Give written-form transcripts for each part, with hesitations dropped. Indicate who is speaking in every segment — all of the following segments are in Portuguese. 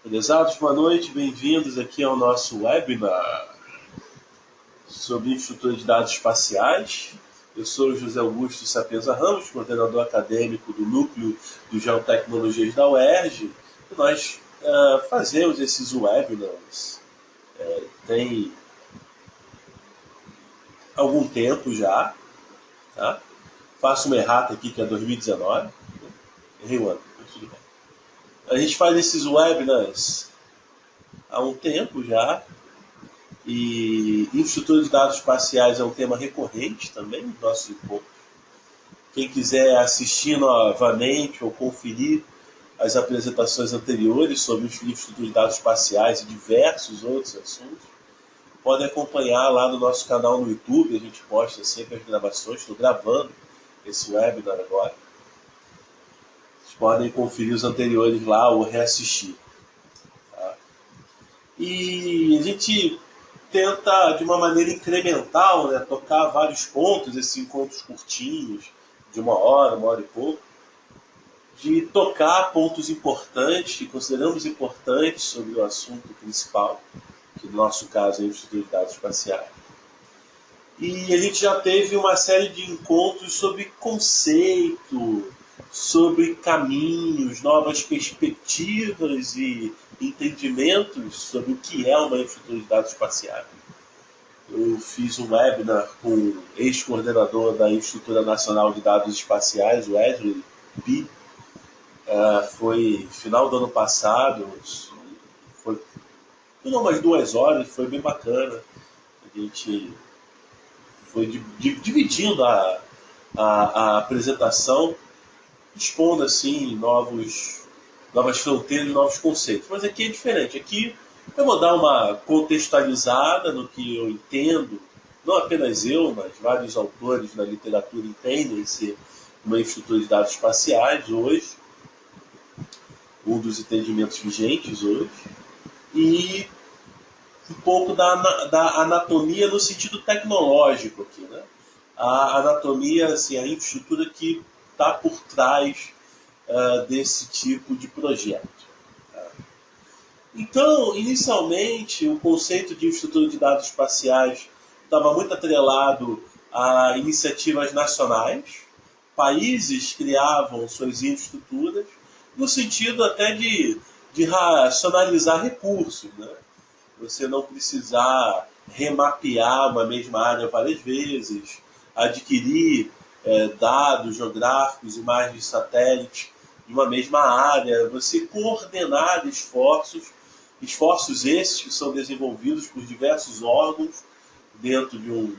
Speaker 1: Prezados, boa noite, bem-vindos aqui ao nosso webinar sobre infraestrutura de dados espaciais. Eu sou o José Augusto Sapienza Ramos, coordenador acadêmico do Núcleo de Geotecnologias da UERJ, e nós fazemos esses webinars tem algum tempo já, tá? Faço uma errata aqui que é 2019, errei o ano, mas tudo bem. A gente faz esses webinars há um tempo já, e infraestrutura de dados espaciais é um tema recorrente também no nosso encontro. Quem quiser assistir novamente ou conferir as apresentações anteriores sobre infraestrutura de dados espaciais e diversos outros assuntos, pode acompanhar lá no nosso canal no YouTube. A gente posta sempre as gravações. Estou gravando esse webinar agora. Vocês podem conferir os anteriores lá ou reassistir. Tá? E a gente tenta, de uma maneira incremental, né, tocar vários pontos, esses encontros curtinhos, de uma hora e pouco, de tocar pontos importantes, que consideramos importantes sobre o assunto principal, que no nosso caso é a infraestrutura de dados espaciais. E a gente já teve uma série de encontros sobre conceito, sobre caminhos, novas perspectivas e entendimentos sobre o que é uma infraestrutura de dados espaciais. Eu fiz um webinar com o ex-coordenador da Infraestrutura Nacional de Dados Espaciais, o Wesley Pi. Foi final do ano passado, foi umas 2 horas, foi bem bacana. A gente foi dividindo a apresentação, expondo assim novas fronteiras, novos conceitos. Mas aqui é diferente. Aqui eu vou dar uma contextualizada no que eu entendo, não apenas eu, mas vários autores na literatura entendem ser uma infraestrutura de dados espaciais hoje, um dos entendimentos vigentes hoje, e um pouco da anatomia no sentido tecnológico aqui, né? A anatomia, assim, a infraestrutura que está por trás desse tipo de projeto. Então, inicialmente, o conceito de infraestrutura de dados espaciais estava muito atrelado a iniciativas nacionais. Países criavam suas infraestruturas no sentido até de racionalizar recursos, né? Você não precisar remapear uma mesma área várias vezes, adquirir dados geográficos, imagens de satélite de uma mesma área, você coordenar esforços esses que são desenvolvidos por diversos órgãos dentro de um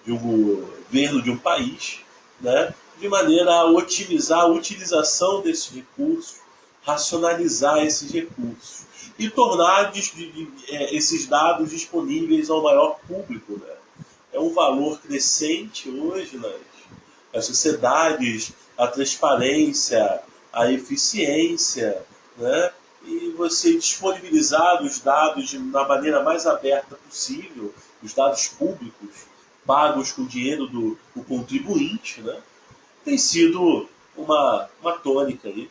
Speaker 1: governo de um país, né, de maneira a otimizar a utilização desses recursos, racionalizar esses recursos e tornar esses dados disponíveis ao maior público. Né? É um valor crescente hoje nas sociedades, a transparência, a eficiência, né? E você disponibilizar os dados da maneira mais aberta possível, os dados públicos, pagos com o dinheiro do contribuinte, né? Tem sido uma tônica aí.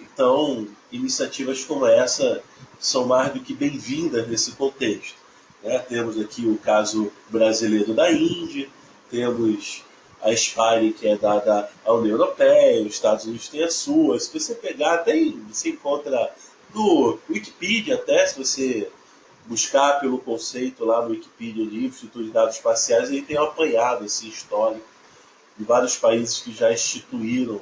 Speaker 1: Então, iniciativas como essa são mais do que bem-vindas nesse contexto. Né? Temos aqui o caso brasileiro da Índia, temos a Spire, que é dada à União Europeia, os Estados Unidos têm a sua. Se você pegar, você encontra no Wikipedia até, se você buscar pelo conceito lá no Wikipedia de infraestrutura de dados espaciais, ele tem um apanhado assim, histórico de vários países que já instituíram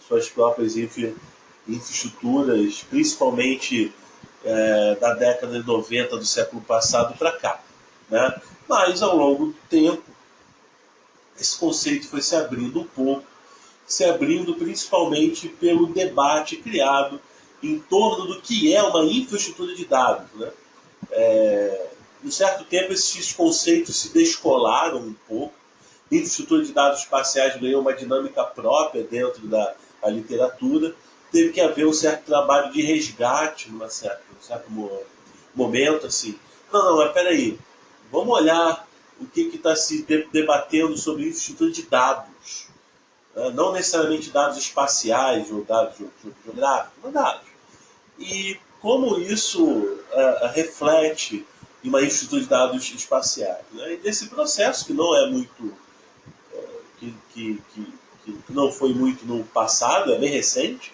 Speaker 1: suas próprias infraestruturas, principalmente da década de 90 do século passado para cá. Né? Mas, ao longo do tempo, esse conceito foi se abrindo um pouco, se abrindo principalmente pelo debate criado em torno do que é uma infraestrutura de dados. Né? Em certo tempo, esses conceitos se descolaram um pouco. Infraestrutura de dados espaciais ganhou uma dinâmica própria dentro da literatura. Teve que haver um certo trabalho de resgate num certo momento, assim. Não, mas peraí, vamos olhar o que está se debatendo sobre infraestrutura de dados. né? Não necessariamente dados espaciais ou dados geográficos, mas dados. E como isso reflete em uma infraestrutura de dados espaciais. Né? E desse processo, que não é muito. Que não foi muito no passado, é bem recente,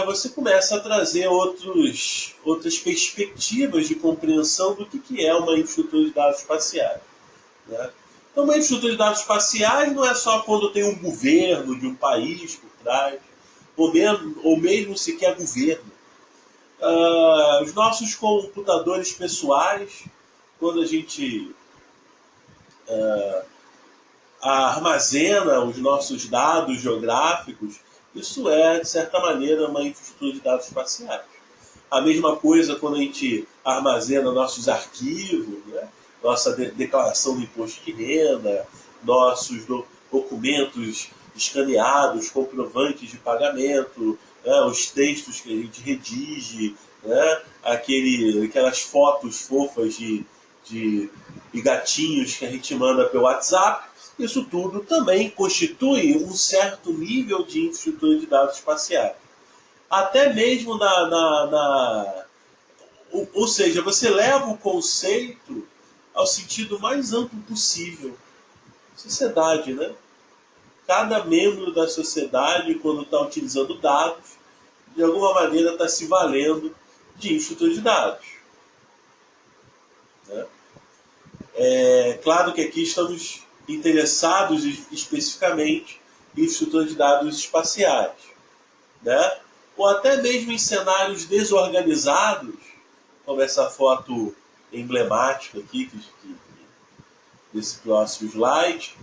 Speaker 1: você começa a trazer outras perspectivas de compreensão do que é uma infraestrutura de dados espaciais. Né? Então, uma infraestrutura de dados espaciais não é só quando tem um governo de um país por trás, ou mesmo sequer governo. Os nossos computadores pessoais, quando a gente armazena os nossos dados geográficos, isso é, de certa maneira, uma infraestrutura de dados espaciais. A mesma coisa quando a gente armazena nossos arquivos, né? Nossa declaração de imposto de renda, nossos documentos escaneados, comprovantes de pagamento, né? Os textos que a gente redige, né? Aquelas fotos fofas de gatinhos que a gente manda pelo WhatsApp. Isso tudo também constitui um certo nível de infraestrutura de dados espaciais. Até mesmo ou seja, você leva o conceito ao sentido mais amplo possível. Sociedade, né? Cada membro da sociedade, quando está utilizando dados, de alguma maneira está se valendo de infraestrutura de dados. Né? É claro que aqui estamos interessados especificamente em infraestrutura de dados espaciais. Né? Ou até mesmo em cenários desorganizados, como essa foto emblemática aqui, desse próximo slide,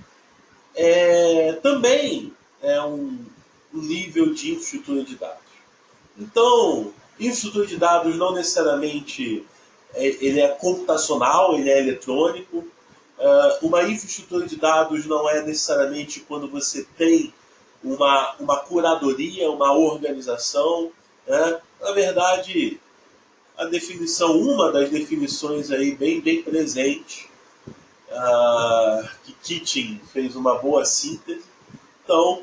Speaker 1: também é um nível de infraestrutura de dados. Então, infraestrutura de dados não necessariamente ele é computacional, ele é eletrônico. Uma infraestrutura de dados não é necessariamente quando você tem uma curadoria, uma organização. Né? Na verdade, uma das definições aí bem presente, que Keating fez uma boa síntese. Então,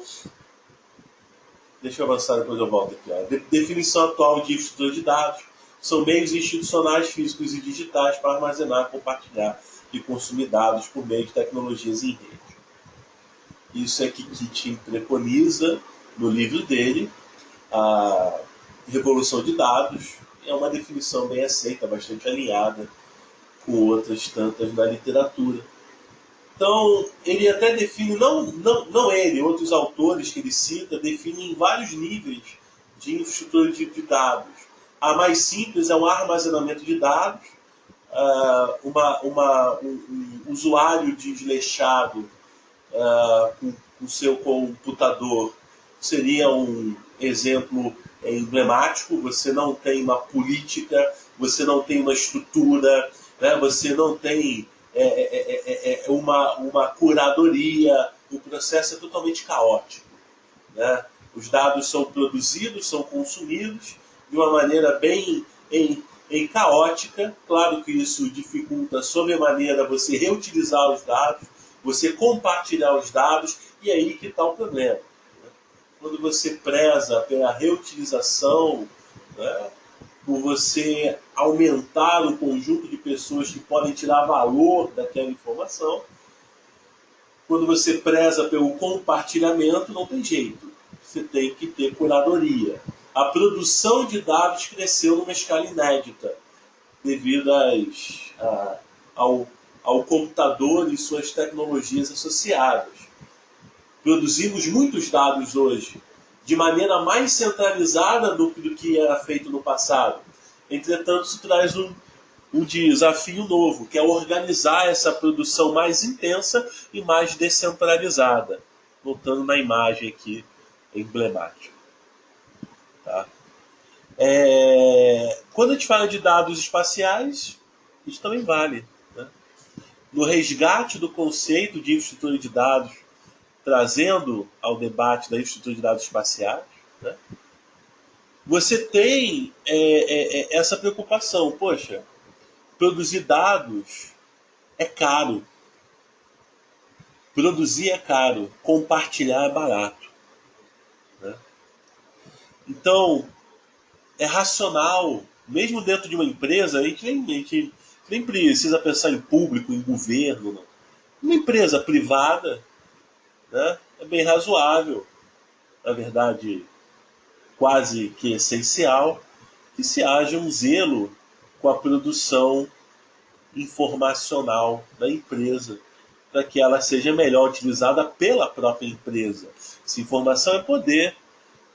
Speaker 1: deixa eu avançar, depois eu volto aqui. A definição atual de infraestrutura de dados são meios institucionais, físicos e digitais para armazenar, compartilhar e consumir dados por meio de tecnologias em rede. Isso é que Keating preconiza no livro dele, A Revolução de Dados. É uma definição bem aceita, bastante alinhada com outras tantas na literatura. Então, ele até define, não ele, outros autores que ele cita, definem vários níveis de infraestrutura de dados. A mais simples é um armazenamento de dados. Um usuário desleixado com o seu computador seria um exemplo emblemático. Você não tem uma política, você não tem uma estrutura, né? Você não tem uma curadoria, o processo é totalmente caótico. Né? Os dados são produzidos, são consumidos de uma maneira bem caótica. Claro que isso dificulta sobremaneira você reutilizar os dados, você compartilhar os dados, e é aí que está o problema. Né? Quando você preza pela reutilização, né? Por você aumentar o conjunto de pessoas que podem tirar valor daquela informação, quando você preza pelo compartilhamento, não tem jeito. Você tem que ter curadoria. A produção de dados cresceu numa escala inédita, devido ao computador e suas tecnologias associadas. Produzimos muitos dados hoje, de maneira mais centralizada do que era feito no passado. Entretanto, isso traz um desafio novo, que é organizar essa produção mais intensa e mais descentralizada. Voltando na imagem aqui emblemática. Tá? Quando a gente fala de dados espaciais, isso também vale. Né? No resgate do conceito de infraestrutura de dados, trazendo ao debate da infraestrutura de dados espaciais, né? Você tem essa preocupação. Poxa, produzir dados é caro. Produzir é caro, compartilhar é barato, né? Então, é racional, mesmo dentro de uma empresa, a gente nem precisa pensar em público, em governo. Não. Uma empresa privada, né, é bem razoável, na verdade, quase que essencial, que se haja um zelo com a produção informacional da empresa, para que ela seja melhor utilizada pela própria empresa. Se informação é poder,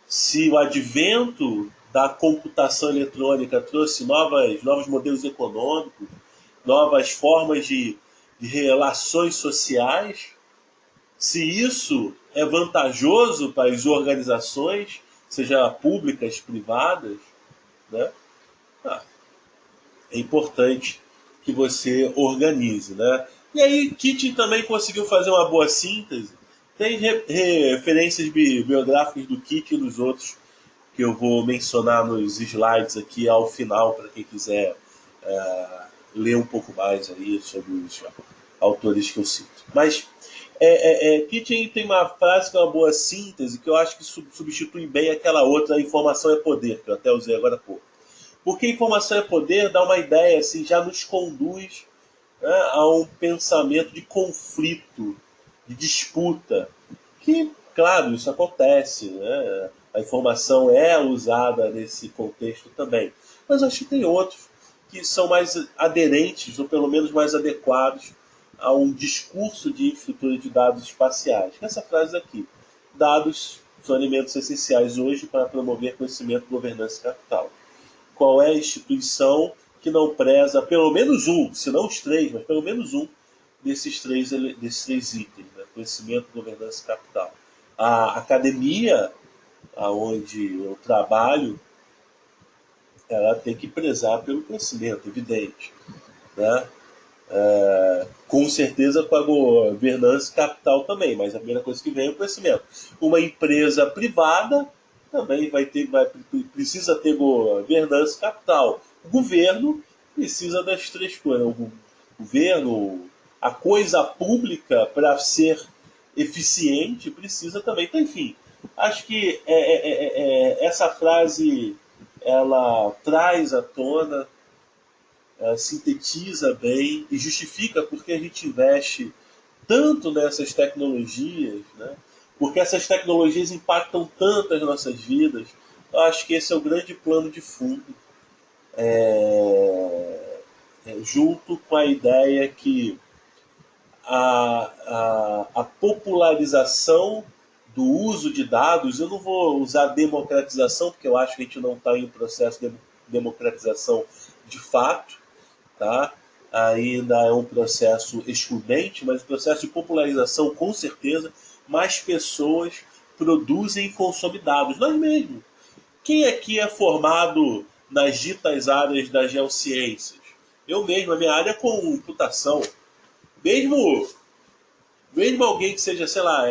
Speaker 1: se o advento da computação eletrônica trouxe novos modelos econômicos, novas formas de relações sociais, se isso é vantajoso para as organizações, seja públicas, privadas, né? Ah, é importante que você organize, né? E aí Keating também conseguiu fazer uma boa síntese. Tem referências biográficas do Keating e dos outros que eu vou mencionar nos slides aqui ao final para quem quiser ler um pouco mais aí sobre os autores que eu cito. Mas Keating tem uma frase que é uma boa síntese que eu acho que substitui bem aquela outra, informação é poder, que eu até usei agora há pouco. Porque informação é poder dá uma ideia, assim, já nos conduz, né, a um pensamento de conflito, de disputa. Que, claro, isso acontece, né? A informação é usada nesse contexto também. Mas acho que tem outros que são mais aderentes, ou pelo menos mais adequados, a um discurso de infraestrutura de dados espaciais. Essa frase aqui: dados são elementos essenciais hoje para promover conhecimento, governança e capital. Qual é a instituição que não preza pelo menos um, se não os três, mas pelo menos um desses três itens, né? Conhecimento, governança e capital. A academia, aonde eu trabalho, ela tem que prezar pelo conhecimento, evidente, né? Com certeza com a governança e capital também, mas a primeira coisa que vem é o conhecimento. Uma empresa privada também precisa ter governança e capital. O governo precisa das três coisas. O governo, a coisa pública, para ser eficiente, precisa também. Então, enfim, acho que essa frase ela traz à tona, sintetiza bem e justifica porque a gente investe tanto nessas tecnologias, né? Porque essas tecnologias impactam tanto as nossas vidas. Eu acho que esse é o grande plano de fundo, junto com a ideia que a popularização do uso de dados, eu não vou usar democratização, porque eu acho que a gente não está em um processo de democratização de fato, tá? Ainda é um processo excludente, mas o processo de popularização, com certeza, mais pessoas produzem e consomem dados. Nós mesmos. Quem aqui é formado nas ditas áreas das geociências? Eu mesmo, a minha área é computação. Mesmo, mesmo alguém que seja, sei lá,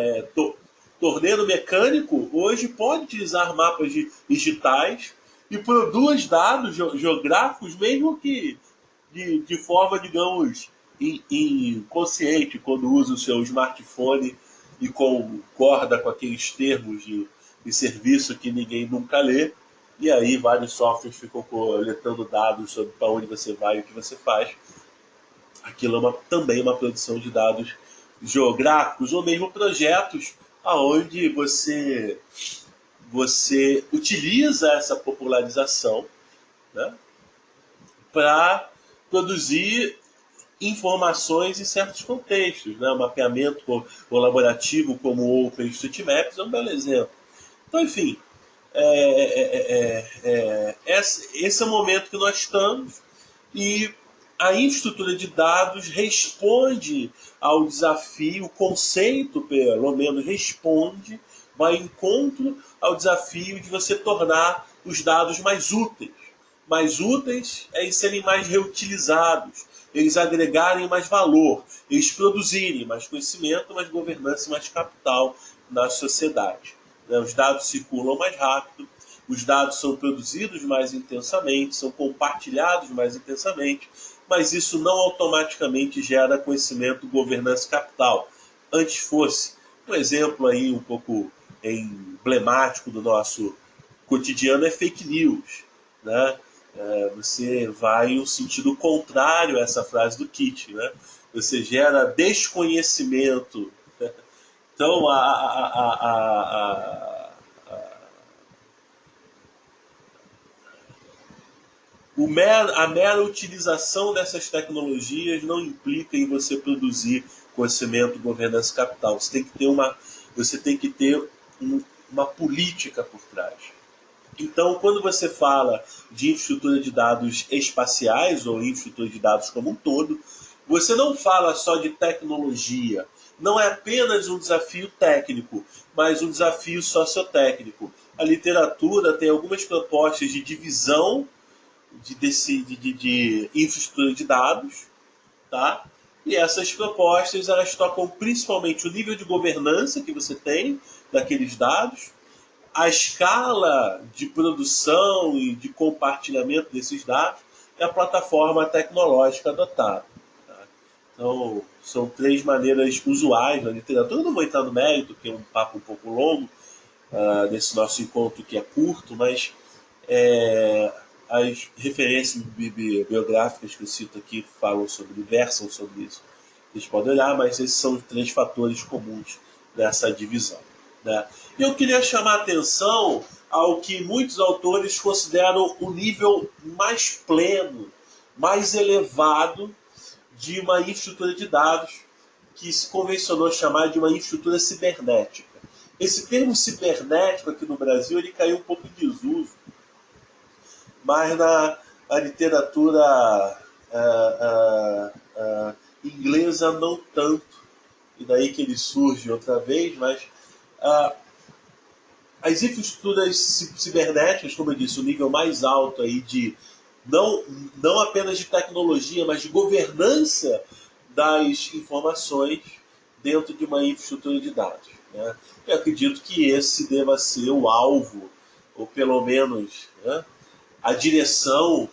Speaker 1: torneiro mecânico, hoje pode utilizar mapas digitais e produz dados geográficos, mesmo que de forma, digamos, inconsciente, quando usa o seu smartphone e concorda com aqueles termos de serviço que ninguém nunca lê. E aí vários softwares ficam coletando dados sobre para onde você vai e o que você faz. Aquilo também uma produção de dados geográficos ou mesmo projetos aonde você utiliza essa popularização, né, para produzir informações em certos contextos, né? O mapeamento colaborativo como o OpenStreetMaps é um belo exemplo. Então, enfim, esse é o momento que nós estamos e a infraestrutura de dados responde ao desafio, o conceito, pelo menos, responde, vai em encontro ao desafio de você tornar os dados mais úteis. Mais úteis é em serem mais reutilizados, eles agregarem mais valor, eles produzirem mais conhecimento, mais governança e mais capital na sociedade. Os dados circulam mais rápido, os dados são produzidos mais intensamente, são compartilhados mais intensamente, mas isso não automaticamente gera conhecimento, governança e capital. antes fosse. Um exemplo aí um pouco emblemático do nosso cotidiano é fake news, né? Você vai em um sentido contrário a essa frase do Kit, né? Você gera desconhecimento. Então, a mera utilização dessas tecnologias não implica em você produzir conhecimento, governança e capital. Você tem que ter uma política por trás. Então, quando você fala de infraestrutura de dados espaciais ou infraestrutura de dados como um todo, você não fala só de tecnologia. Não é apenas um desafio técnico, mas um desafio sociotécnico. A literatura tem algumas propostas de divisão de infraestrutura de dados, tá? E essas propostas elas tocam principalmente o nível de governança que você tem daqueles dados, a escala de produção e de compartilhamento desses dados e a plataforma tecnológica adotada. Tá? Então, são três maneiras usuais na literatura. Eu não vou entrar no mérito, porque é um papo um pouco longo nesse nosso encontro que é curto, mas as referências biográficas que eu cito aqui falam sobre, versam sobre isso. Vocês podem olhar, mas esses são os três fatores comuns dessa divisão. Né? E eu queria chamar a atenção ao que muitos autores consideram o nível mais pleno, mais elevado de uma infraestrutura de dados, que se convencionou chamar de uma infraestrutura cibernética. Esse termo cibernético aqui no Brasil ele caiu um pouco em desuso, mas na literatura inglesa não tanto, e daí que ele surge outra vez, mas as infraestruturas cibernéticas, como eu disse, o nível mais alto aí de não apenas de tecnologia, mas de governança das informações dentro de uma infraestrutura de dados. Né? Eu acredito que esse deva ser o alvo, ou pelo menos a direção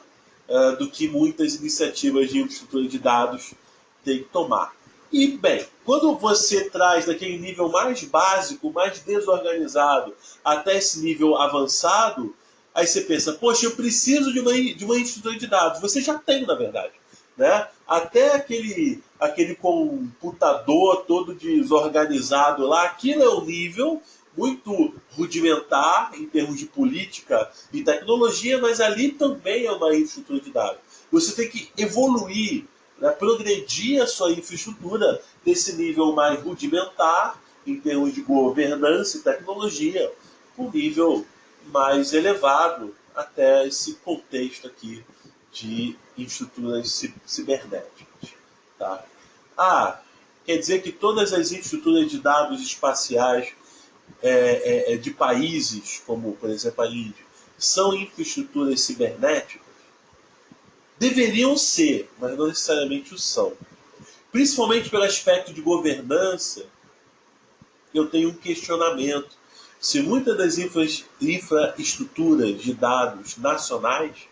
Speaker 1: do que muitas iniciativas de infraestrutura de dados têm que tomar. E, bem, quando você traz daquele nível mais básico, mais desorganizado, até esse nível avançado, aí você pensa, poxa, eu preciso de uma infraestrutura de dados. Você já tem, na verdade. Né? Até aquele computador todo desorganizado lá, aquilo é um nível muito rudimentar em termos de política e tecnologia, mas ali também é uma infraestrutura de dados. Você tem que evoluir, né, progredir a sua infraestrutura desse nível mais rudimentar, em termos de governança e tecnologia, para um nível mais elevado, até esse contexto aqui de infraestruturas cibernéticas. Tá? Quer dizer que todas as infraestruturas de dados espaciais de países, como por exemplo a Índia, são infraestruturas cibernéticas? Deveriam ser, mas não necessariamente o são. Principalmente pelo aspecto de governança, eu tenho um questionamento. Se muitas das infraestruturas de dados nacionais,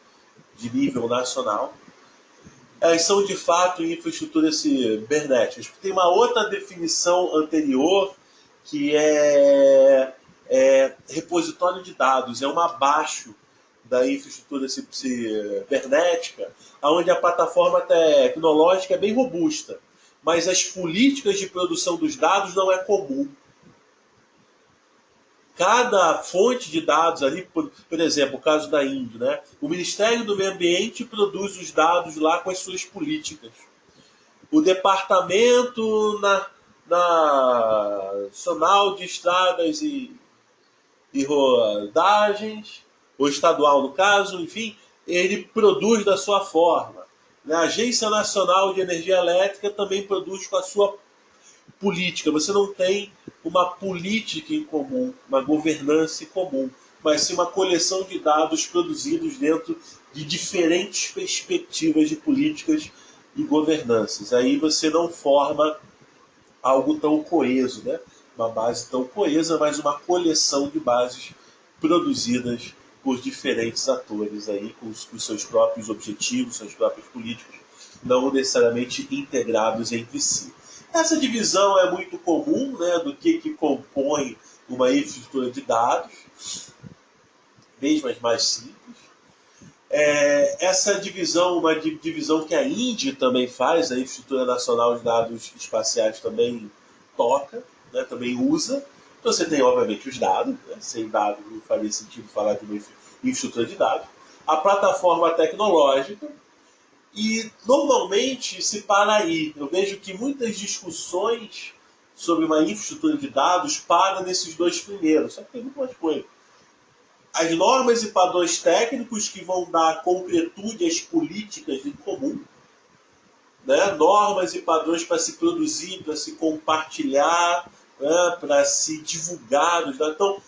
Speaker 1: de nível nacional, elas são de fato infraestruturas cibernéticas. Tem uma outra definição anterior que é repositório de dados, é um abaixo da infraestrutura cibernética, onde a plataforma tecnológica é bem robusta, mas as políticas de produção dos dados não é comum. Cada fonte de dados ali, por exemplo, o caso da Índia, né? O Ministério do Meio Ambiente produz os dados lá com as suas políticas. O Departamento Nacional de Estradas e Rodagens, ou estadual no caso, enfim, ele produz da sua forma. A Agência Nacional de Energia Elétrica também produz com a sua política. Você não tem uma política em comum, uma governança em comum, mas sim uma coleção de dados produzidos dentro de diferentes perspectivas de políticas e governanças. Aí você não forma algo tão coeso, né? Uma base tão coesa, mas uma coleção de bases produzidas por diferentes atores aí, com os seus próprios objetivos, suas próprias políticas, não necessariamente integrados entre si. Essa divisão é muito comum, né, do que compõe uma infraestrutura de dados, mesmo as mais simples. Essa divisão, uma divisão que a INDE também faz, a Infraestrutura Nacional de Dados Espaciais também toca, né, também usa. Então você tem, obviamente, os dados, né, sem dados não faria sentido falar de uma infraestrutura de dados. A plataforma tecnológica, e normalmente se para aí. Eu vejo que muitas discussões sobre uma infraestrutura de dados param nesses dois primeiros, só que tem muito mais coisa. As normas e padrões técnicos que vão dar concretude às políticas em comum, né? Normas e padrões para se produzir, para se compartilhar, né? Para se divulgar. Então,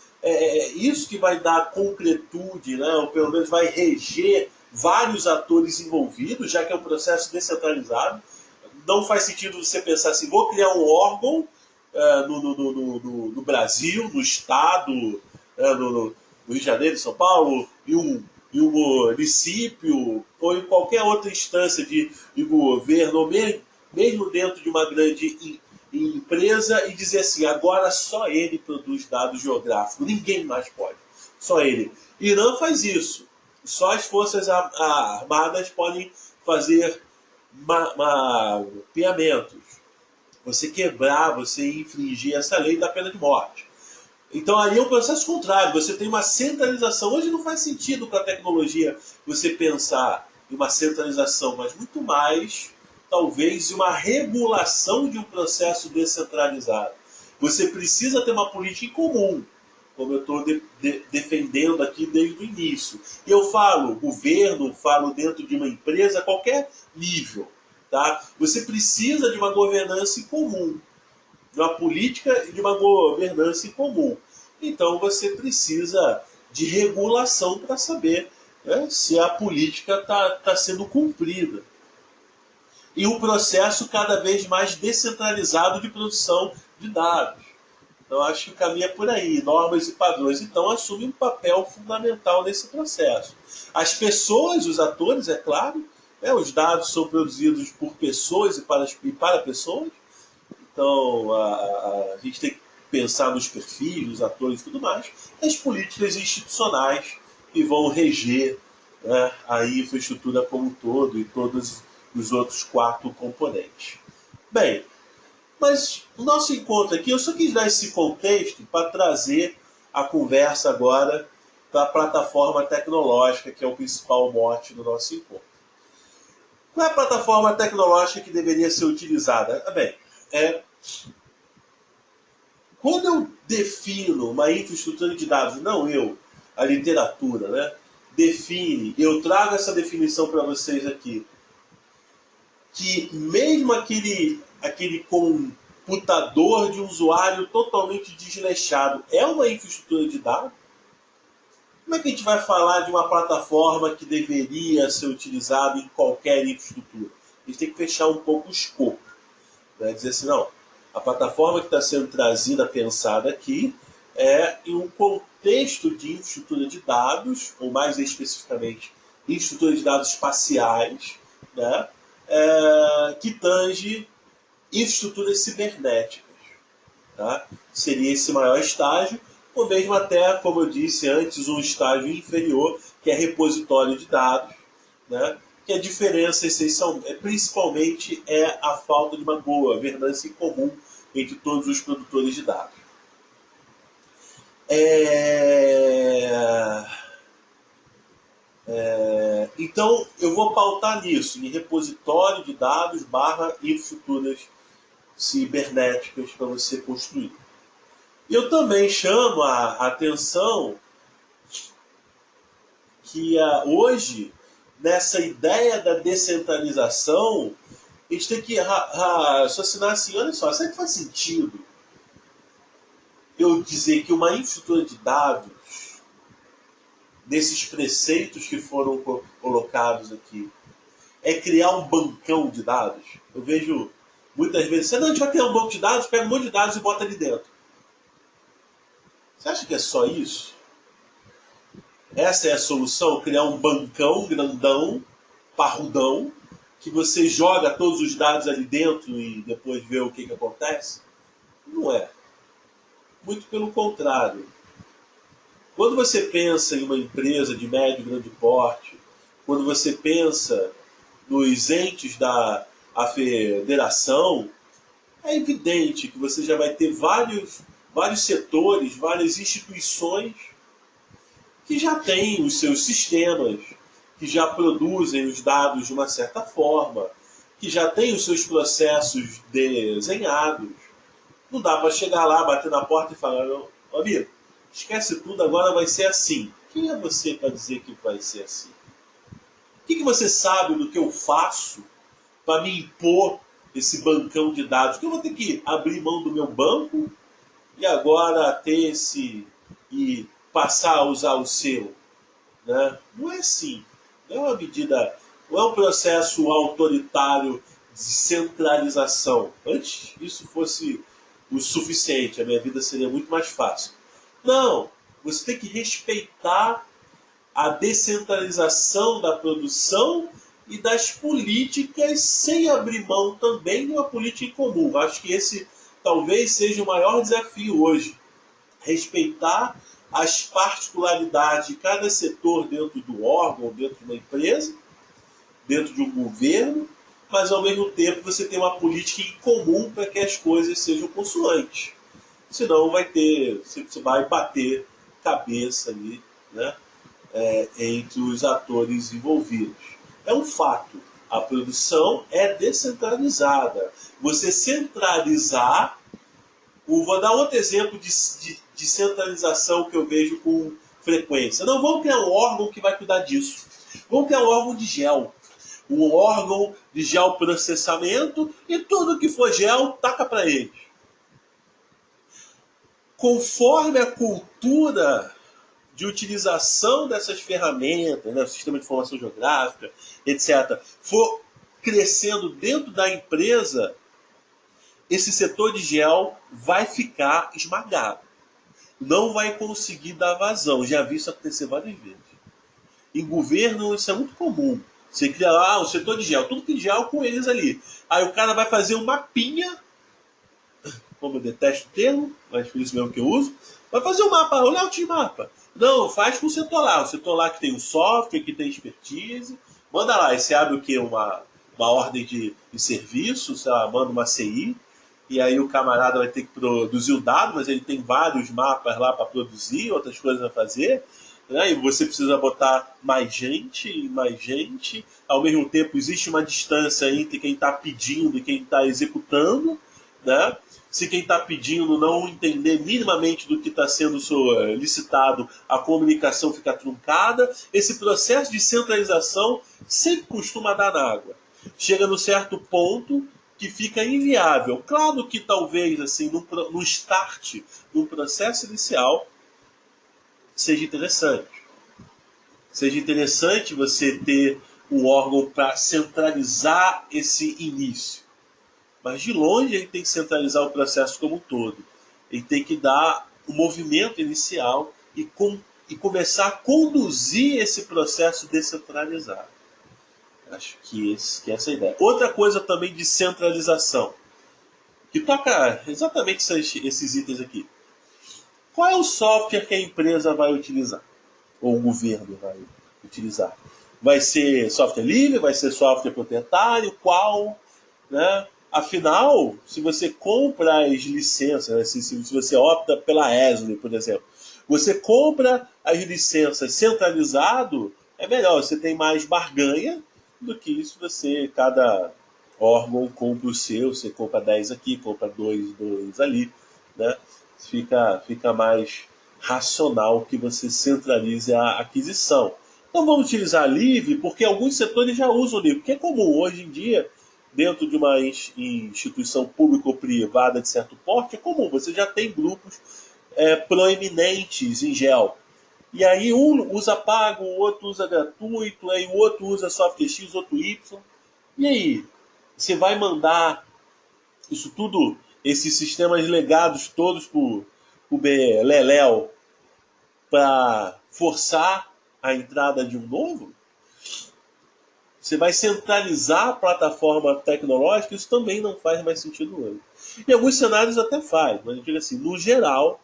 Speaker 1: isso que vai dar concretude, né? Ou pelo menos vai reger vários atores envolvidos, já que é um processo descentralizado. Não faz sentido você pensar assim, vou criar um órgão no Brasil, no Estado, no Rio de Janeiro, São Paulo, e um município, ou em qualquer outra instância de governo, ou mesmo dentro de uma grande empresa, e dizer assim, agora só ele produz dados geográficos, ninguém mais pode, só ele. Irã faz isso. Só as forças armadas podem fazer mapeamentos. Você quebrar, você infringir essa lei da pena de morte. Então aí é um processo contrário, você tem uma centralização. Hoje não faz sentido para a tecnologia você pensar em uma centralização, mas muito mais, talvez, uma regulação de um processo descentralizado. Você precisa ter uma política em comum, como eu estou defendendo aqui desde o início. E eu falo governo, falo dentro de uma empresa, qualquer nível. Tá? Você precisa de uma governança em comum, de uma política e de uma governança em comum. Então você precisa de regulação para saber, né, se a política está sendo cumprida. E um processo cada vez mais descentralizado de produção de dados. Então acho que o caminho é por aí. Normas e padrões, então, assumem um papel fundamental nesse processo. As pessoas, os atores, é claro, né, os dados são produzidos por pessoas e para pessoas. Então, a gente tem que pensar nos perfis, nos atores e tudo mais. As políticas institucionais que vão reger, né, a infraestrutura como um todo e todos os outros 4 componentes. Bem, mas o nosso encontro aqui, eu só quis dar esse contexto para trazer a conversa agora para a plataforma tecnológica, que é o principal mote do nosso encontro. Qual é a plataforma tecnológica que deveria ser utilizada? Bem, quando eu defino uma infraestrutura de dados, não eu, a literatura, né, define, eu trago essa definição para vocês aqui, que mesmo aquele computador de usuário totalmente desleixado é uma infraestrutura de dados, como é que a gente vai falar de uma plataforma que deveria ser utilizada em qualquer infraestrutura? A gente tem que fechar um pouco o escopo. Né? Dizer assim, não, a plataforma que está sendo trazida, pensada aqui, é em um contexto de infraestrutura de dados, ou mais especificamente, infraestrutura de dados espaciais, né? Que tange infraestruturas cibernéticas. Tá? Seria esse maior estágio, ou mesmo até, como eu disse antes, um estágio inferior, que é repositório de dados, né? Que a diferença principalmente é a falta de uma boa governança em comum entre todos os produtores de dados. Então, eu vou pautar nisso, em repositório de dados / infraestruturas cibernéticas para você construir. Eu também chamo a atenção que hoje, nessa ideia da descentralização, a gente tem que raciocinar assim, olha só, será que faz sentido eu dizer que uma infraestrutura de dados, desses preceitos que foram colocados aqui, é criar um bancão de dados? Eu vejo muitas vezes, não, a gente vai criar um banco de dados, pega um monte de dados e bota ali dentro. Você acha que é só isso? Essa é a solução? Criar um bancão grandão, parrudão, que você joga todos os dados ali dentro e depois vê o que acontece? Não é. Muito pelo contrário. Quando você pensa em uma empresa de médio e grande porte, quando você pensa nos entes da a federação, é evidente que você já vai ter vários setores, várias instituições que já têm os seus sistemas, que já produzem os dados de uma certa forma, que já têm os seus processos desenhados. Não dá para chegar lá, bater na porta e falar: amigo, esquece tudo, agora vai ser assim. Quem é você para dizer que vai ser assim? O que você sabe do que eu faço para me impor esse bancão de dados? Que eu vou ter que abrir mão do meu banco e agora ter esse e passar a usar o seu, né? Não é assim. Não é uma medida, não é um processo autoritário de centralização. Antes isso fosse o suficiente, a minha vida seria muito mais fácil. Não, você tem que respeitar a descentralização da produção e das políticas sem abrir mão também de uma política em comum. Acho que esse talvez seja o maior desafio hoje. Respeitar as particularidades de cada setor dentro do órgão, dentro de uma empresa, dentro de um governo, mas ao mesmo tempo você tem uma política em comum para que as coisas sejam consoantes. Senão você vai bater cabeça ali, né, entre os atores envolvidos. É um fato. A produção é descentralizada. Você centralizar. Vou dar outro exemplo de centralização que eu vejo com frequência. Não, vamos criar um órgão que vai cuidar disso. Vamos criar um órgão de gel. Um órgão de geoprocessamento e tudo que for gel, taca para eles. Conforme a cultura de utilização dessas ferramentas, né, o sistema de informação geográfica, etc., for crescendo dentro da empresa, esse setor de gel vai ficar esmagado. Não vai conseguir dar vazão. Já vi isso acontecer várias vezes. Em governo, isso é muito comum. Você cria lá o setor de gel, tudo que gel com eles ali. Aí o cara vai fazer um mapinha, como eu detesto o termo, mas por isso mesmo que eu uso, vai fazer um mapa, o layout de mapa. Não, faz com o setor lá que tem o software, que tem expertise, manda lá, e você abre o quê? Uma ordem de serviço, sei lá, manda uma CI, e aí o camarada vai ter que produzir o dado, mas ele tem vários mapas lá para produzir, outras coisas a fazer, né? E você precisa botar mais gente, ao mesmo tempo existe uma distância entre quem está pedindo e quem está executando, né? Se quem está pedindo não entender minimamente do que está sendo licitado, a comunicação fica truncada. Esse processo de centralização sempre costuma dar na água. Chega num certo ponto que fica inviável. Claro que talvez assim, no start, no processo inicial, seja interessante. Seja interessante você ter um órgão para centralizar esse início. Mas de longe ele tem que centralizar o processo como um todo. Ele tem que dar o movimento inicial e começar a conduzir esse processo descentralizado. Acho que essa é a ideia. Outra coisa também de centralização, que toca exatamente esses itens aqui. Qual é o software que a empresa vai utilizar? Ou o governo vai utilizar? Vai ser software livre? Vai ser software proprietário? Qual? Né? Afinal, se você compra as licenças, né? se você opta pela Esri, por exemplo, você compra as licenças centralizado, é melhor, você tem mais barganha do que se cada órgão compra o seu, você compra 10 aqui, compra 2 ali, né? Fica mais racional que você centralize a aquisição. Então vamos utilizar a Livre, porque alguns setores já usam o Livre, que é comum hoje em dia, dentro de uma instituição pública ou privada de certo porte, é comum, você já tem grupos proeminentes em gel. E aí um usa pago, o outro usa gratuito, aí o outro usa software X, outro Y. E aí? Você vai mandar isso tudo, esses sistemas legados todos por Beleléu, para forçar a entrada de um novo? Você vai centralizar a plataforma tecnológica, isso também não faz mais sentido hoje. Em alguns cenários até faz, mas eu digo assim, no geral,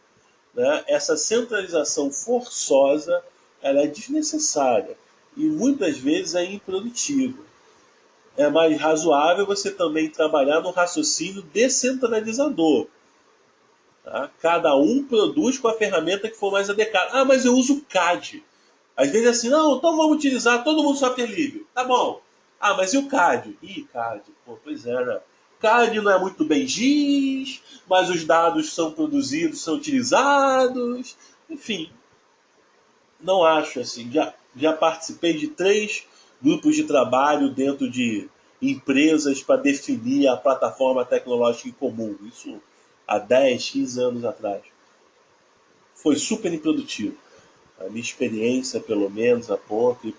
Speaker 1: né, essa centralização forçosa ela é desnecessária e muitas vezes é improdutiva. É mais razoável você também trabalhar no raciocínio descentralizador. Tá? Cada um produz com a ferramenta que for mais adequada. Ah, mas eu uso CAD. Às vezes é assim, não, então vamos utilizar todo mundo software livre. Tá bom. Ah, mas e o CAD? Ih, CAD. Pô, pois é, né? CAD não é muito bem giz, mas os dados são produzidos, são utilizados. Enfim, não acho assim. Já participei de 3 grupos de trabalho dentro de empresas para definir a plataforma tecnológica em comum. Isso há 10, 15 anos atrás. Foi super improdutivo. A minha experiência, pelo menos, aponta, e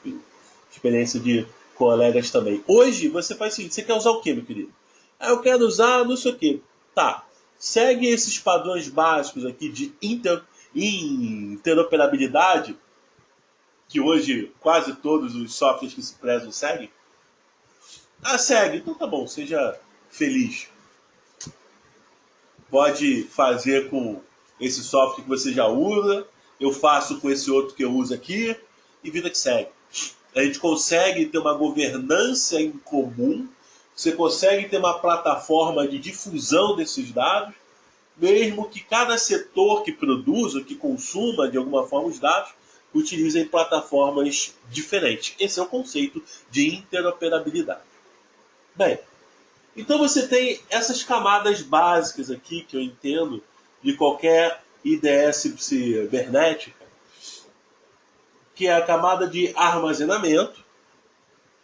Speaker 1: experiência de colegas também. Hoje, você faz o seguinte, você quer usar o quê, meu querido? Ah, eu quero usar não sei o quê. Tá, segue esses padrões básicos aqui de interoperabilidade, que hoje quase todos os softwares que se prezam seguem. Ah, segue, então tá bom, seja feliz. Pode fazer com esse software que você já usa, eu faço com esse outro que eu uso aqui, e vida que segue. A gente consegue ter uma governança em comum, você consegue ter uma plataforma de difusão desses dados, mesmo que cada setor que produza, que consuma de alguma forma os dados, utilize em plataformas diferentes. Esse é o conceito de interoperabilidade. Bem, então você tem essas camadas básicas aqui que eu entendo de qualquer IDS cibernética, que é a camada de armazenamento,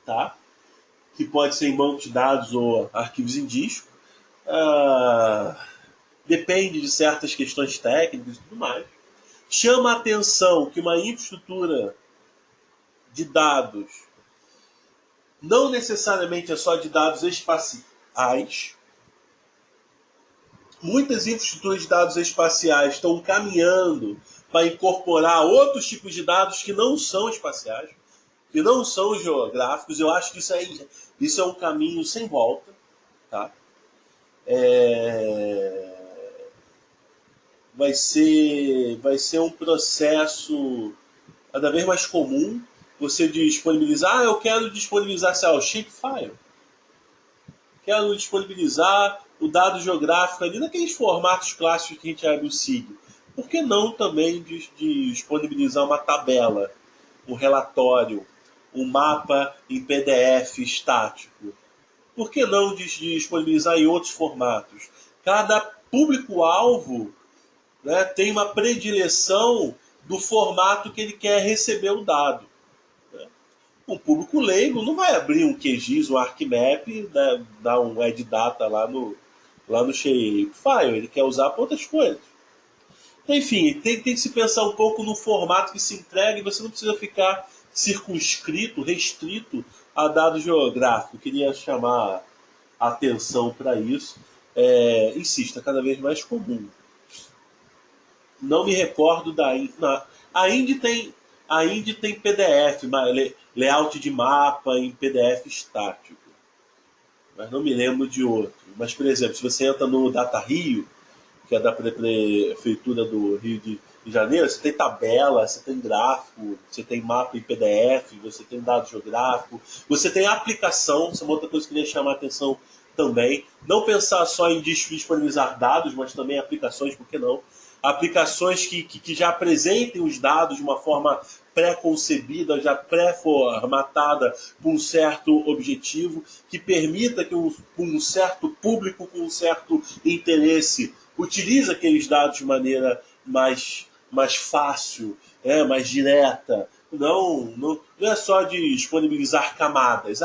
Speaker 1: tá? Que pode ser em banco de dados ou arquivos em disco. Depende de certas questões técnicas e tudo mais. Chama a atenção que uma infraestrutura de dados não necessariamente é só de dados espaciais. Muitas infraestruturas de dados espaciais estão caminhando para incorporar outros tipos de dados que não são espaciais, que não são geográficos. Eu acho que isso é um caminho sem volta. Tá? Vai ser um processo cada vez mais comum você disponibilizar. Eu quero disponibilizar, sei lá, o shapefile. Quero disponibilizar o dado geográfico ali naqueles formatos clássicos que a gente abre o SIG. Por que não também disponibilizar uma tabela, um relatório, um mapa em PDF estático? Por que não disponibilizar em outros formatos? Cada público-alvo, né, tem uma predileção do formato que ele quer receber o dado. Né? O público leigo não vai abrir um QGIS, um ArcMap, né, dar um EdData lá no Shapefile, ele quer usar para outras coisas. Enfim, tem que se pensar um pouco no formato que se entrega e você não precisa ficar circunscrito, restrito a dado geográfico. Eu queria chamar a atenção para isso. Insisto, é cada vez mais comum. Não me recordo da Indy. A Indy tem PDF, layout de mapa em PDF estático. Mas não me lembro de outro. Mas, por exemplo, se você entra no Data Rio, que é da Prefeitura do Rio de Janeiro, você tem tabela, você tem gráfico, você tem mapa em PDF, você tem dado geográfico, você tem aplicação, isso é uma outra coisa que eu queria chamar a atenção também. Não pensar só em disponibilizar dados, mas também aplicações, por que não? Aplicações que já apresentem os dados de uma forma pré-concebida, já pré-formatada com um certo objetivo, que permita que um certo público com um certo interesse utilize aqueles dados de maneira mais fácil, mais direta. Não é só disponibilizar camadas.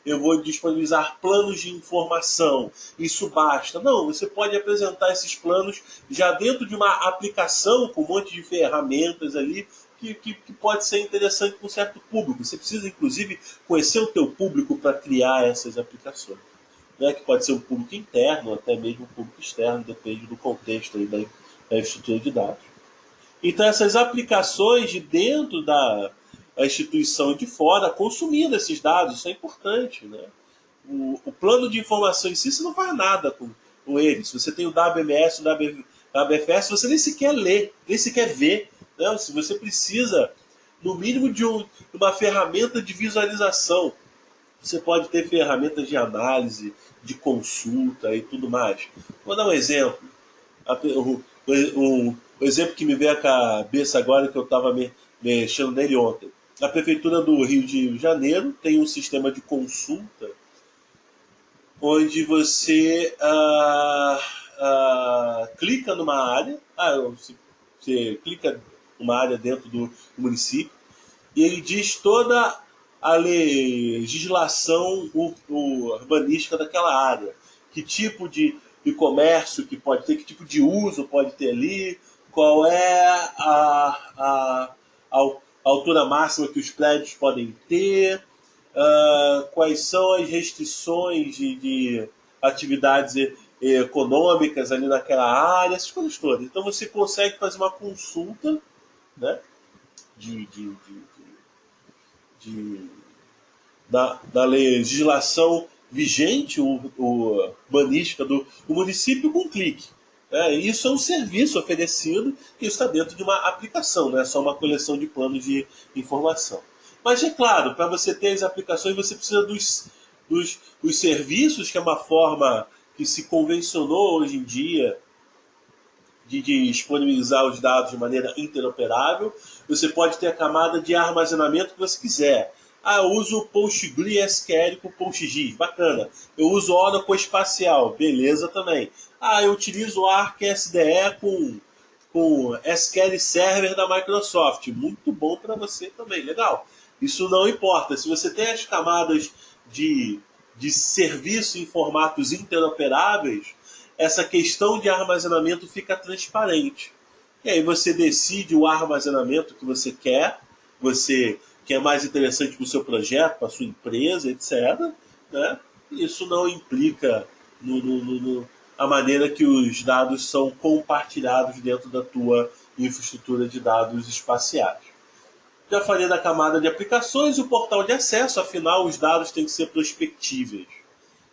Speaker 1: Eu vou disponibilizar planos de informação. Isso basta. Não, você pode apresentar esses planos já dentro de uma aplicação com um monte de ferramentas ali que pode ser interessante para um certo público. Você precisa, inclusive, conhecer o teu público para criar essas aplicações. Né? Que pode ser um público interno, até mesmo um público externo, depende do contexto aí da estrutura de dados. Então, essas aplicações de dentro a instituição de fora consumindo esses dados. Isso é importante, né? O plano de informação em si, você não faz nada com ele. Se você tem o WMS, o WFS, você nem sequer lê, nem sequer vê. Né? Se você precisa, no mínimo, de uma ferramenta de visualização. Você pode ter ferramentas de análise, de consulta e tudo mais. Vou dar um exemplo. O exemplo que me veio à cabeça agora, que eu estava mexendo nele ontem. A Prefeitura do Rio de Janeiro tem um sistema de consulta onde você clica numa área, você clica numa área dentro do município, e ele diz toda a legislação urbanística daquela área. Que tipo de comércio que pode ter, que tipo de uso pode ter ali, qual é a altura máxima que os prédios podem ter, quais são as restrições de atividades econômicas ali naquela área, essas coisas todas. Então você consegue fazer uma consulta, né, da legislação vigente, urbanística do município, com um clique. Isso é um serviço oferecido e isso está dentro de uma aplicação, não é só uma coleção de planos de informação. Mas é claro, para você ter as aplicações, você precisa dos serviços, que é uma forma que se convencionou hoje em dia de disponibilizar os dados de maneira interoperável. Você pode ter a camada de armazenamento que você quiser. Eu uso o PostgreSQL com PostGIS, bacana. Eu uso o Oracle Espacial, beleza também. Eu utilizo o Arc SDE com SQL Server da Microsoft, muito bom para você também, legal. Isso não importa. Se você tem as camadas de serviço em formatos interoperáveis, essa questão de armazenamento fica transparente. E aí você decide o armazenamento que você quer, que é mais interessante para o seu projeto, para a sua empresa, etc. Né? Isso não implica a maneira que os dados são compartilhados dentro da tua infraestrutura de dados espaciais. Já falei da camada de aplicações e o portal de acesso, afinal os dados têm que ser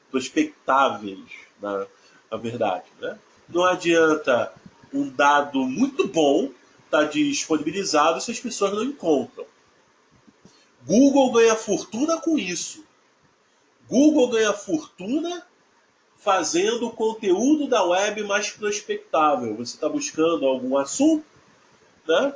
Speaker 1: prospectáveis, na verdade. Né? Não adianta um dado muito bom estar disponibilizado se as pessoas não encontram. Google ganha fortuna com isso. Google ganha fortuna fazendo o conteúdo da web mais prospectável. Você está buscando algum assunto, né?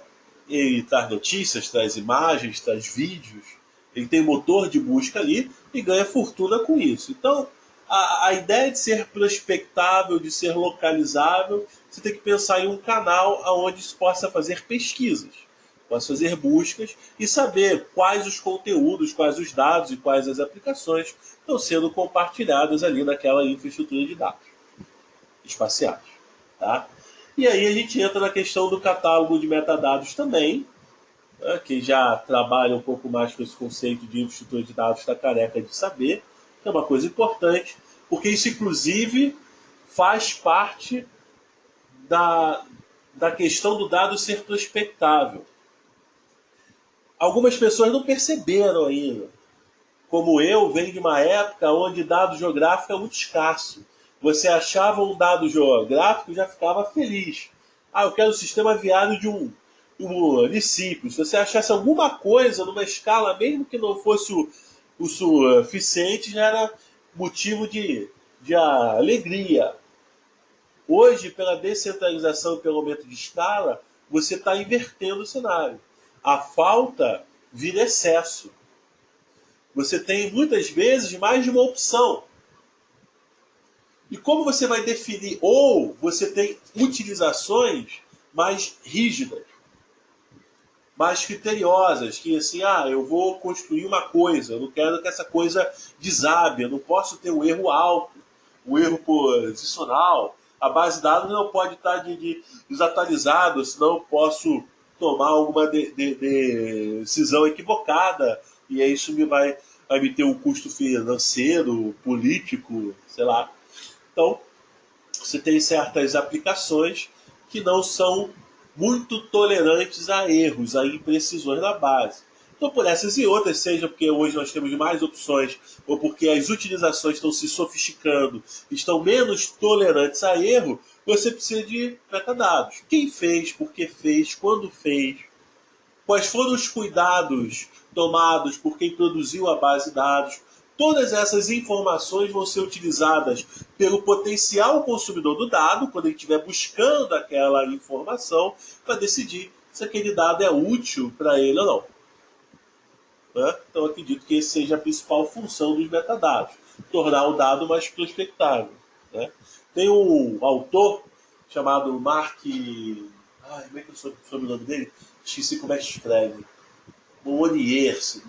Speaker 1: Ele traz notícias, traz imagens, traz vídeos. Ele tem motor de busca ali e ganha fortuna com isso. Então, a ideia de ser prospectável, de ser localizável, você tem que pensar em um canal onde se possa fazer pesquisas, possa fazer buscas e saber quais os conteúdos, quais os dados e quais as aplicações estão sendo compartilhadas ali naquela infraestrutura de dados espaciais. Tá? E aí a gente entra na questão do catálogo de metadados também, né, que já trabalha um pouco mais com esse conceito de infraestrutura de dados, está careca de saber, que é uma coisa importante, porque isso inclusive faz parte da questão do dado ser prospectável. Algumas pessoas não perceberam ainda. Como eu, venho de uma época onde dado geográfico é muito escasso. Você achava um dado geográfico e já ficava feliz. Eu quero o sistema viário de um município. Se você achasse alguma coisa numa escala, mesmo que não fosse o suficiente, já era motivo de alegria. Hoje, pela descentralização e pelo aumento de escala, você está invertendo o cenário. A falta vira excesso. Você tem, muitas vezes, mais de uma opção. E como você vai definir? Ou você tem utilizações mais rígidas, mais criteriosas, que assim, eu vou construir uma coisa, eu não quero que essa coisa desabe, eu não posso ter um erro alto, um erro posicional, a base de dados não pode estar desatualizada, senão eu posso tomar alguma decisão equivocada, e aí isso vai me ter um custo financeiro, político, sei lá. Então, você tem certas aplicações que não são muito tolerantes a erros, a imprecisões na base. Então, por essas e outras, seja porque hoje nós temos mais opções, ou porque as utilizações estão se sofisticando, estão menos tolerantes a erro, você precisa de metadados. Quem fez, por que fez, quando fez, quais foram os cuidados tomados por quem produziu a base de dados. Todas essas informações vão ser utilizadas pelo potencial consumidor do dado, quando ele estiver buscando aquela informação, para decidir se aquele dado é útil para ele ou não. Né? Então, acredito que essa seja a principal função dos metadados, tornar o dado mais prospectável. Né? Tem um autor chamado Mark... como é que é o sobrenome dele? Esqueci como é que escreve. Monnier, se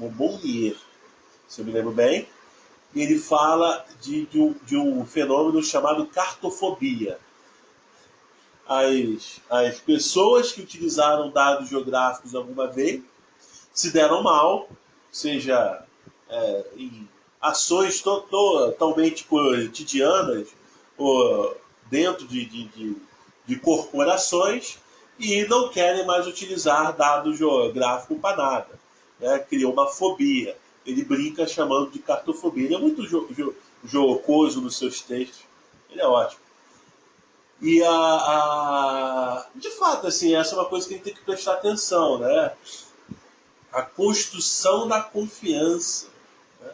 Speaker 1: eu me lembro bem. Ele fala de um fenômeno chamado cartofobia. As pessoas que utilizaram dados geográficos alguma vez se deram mal, seja em ações totalmente cotidianas ou dentro de corporações, e não querem mais utilizar dado geográfico para nada. Né? Criou uma fobia. Ele brinca chamando de cartofobia. Ele é muito jocoso nos seus textos. Ele é ótimo. E de fato, assim, essa é uma coisa que a gente tem que prestar atenção, né? A construção da confiança, né,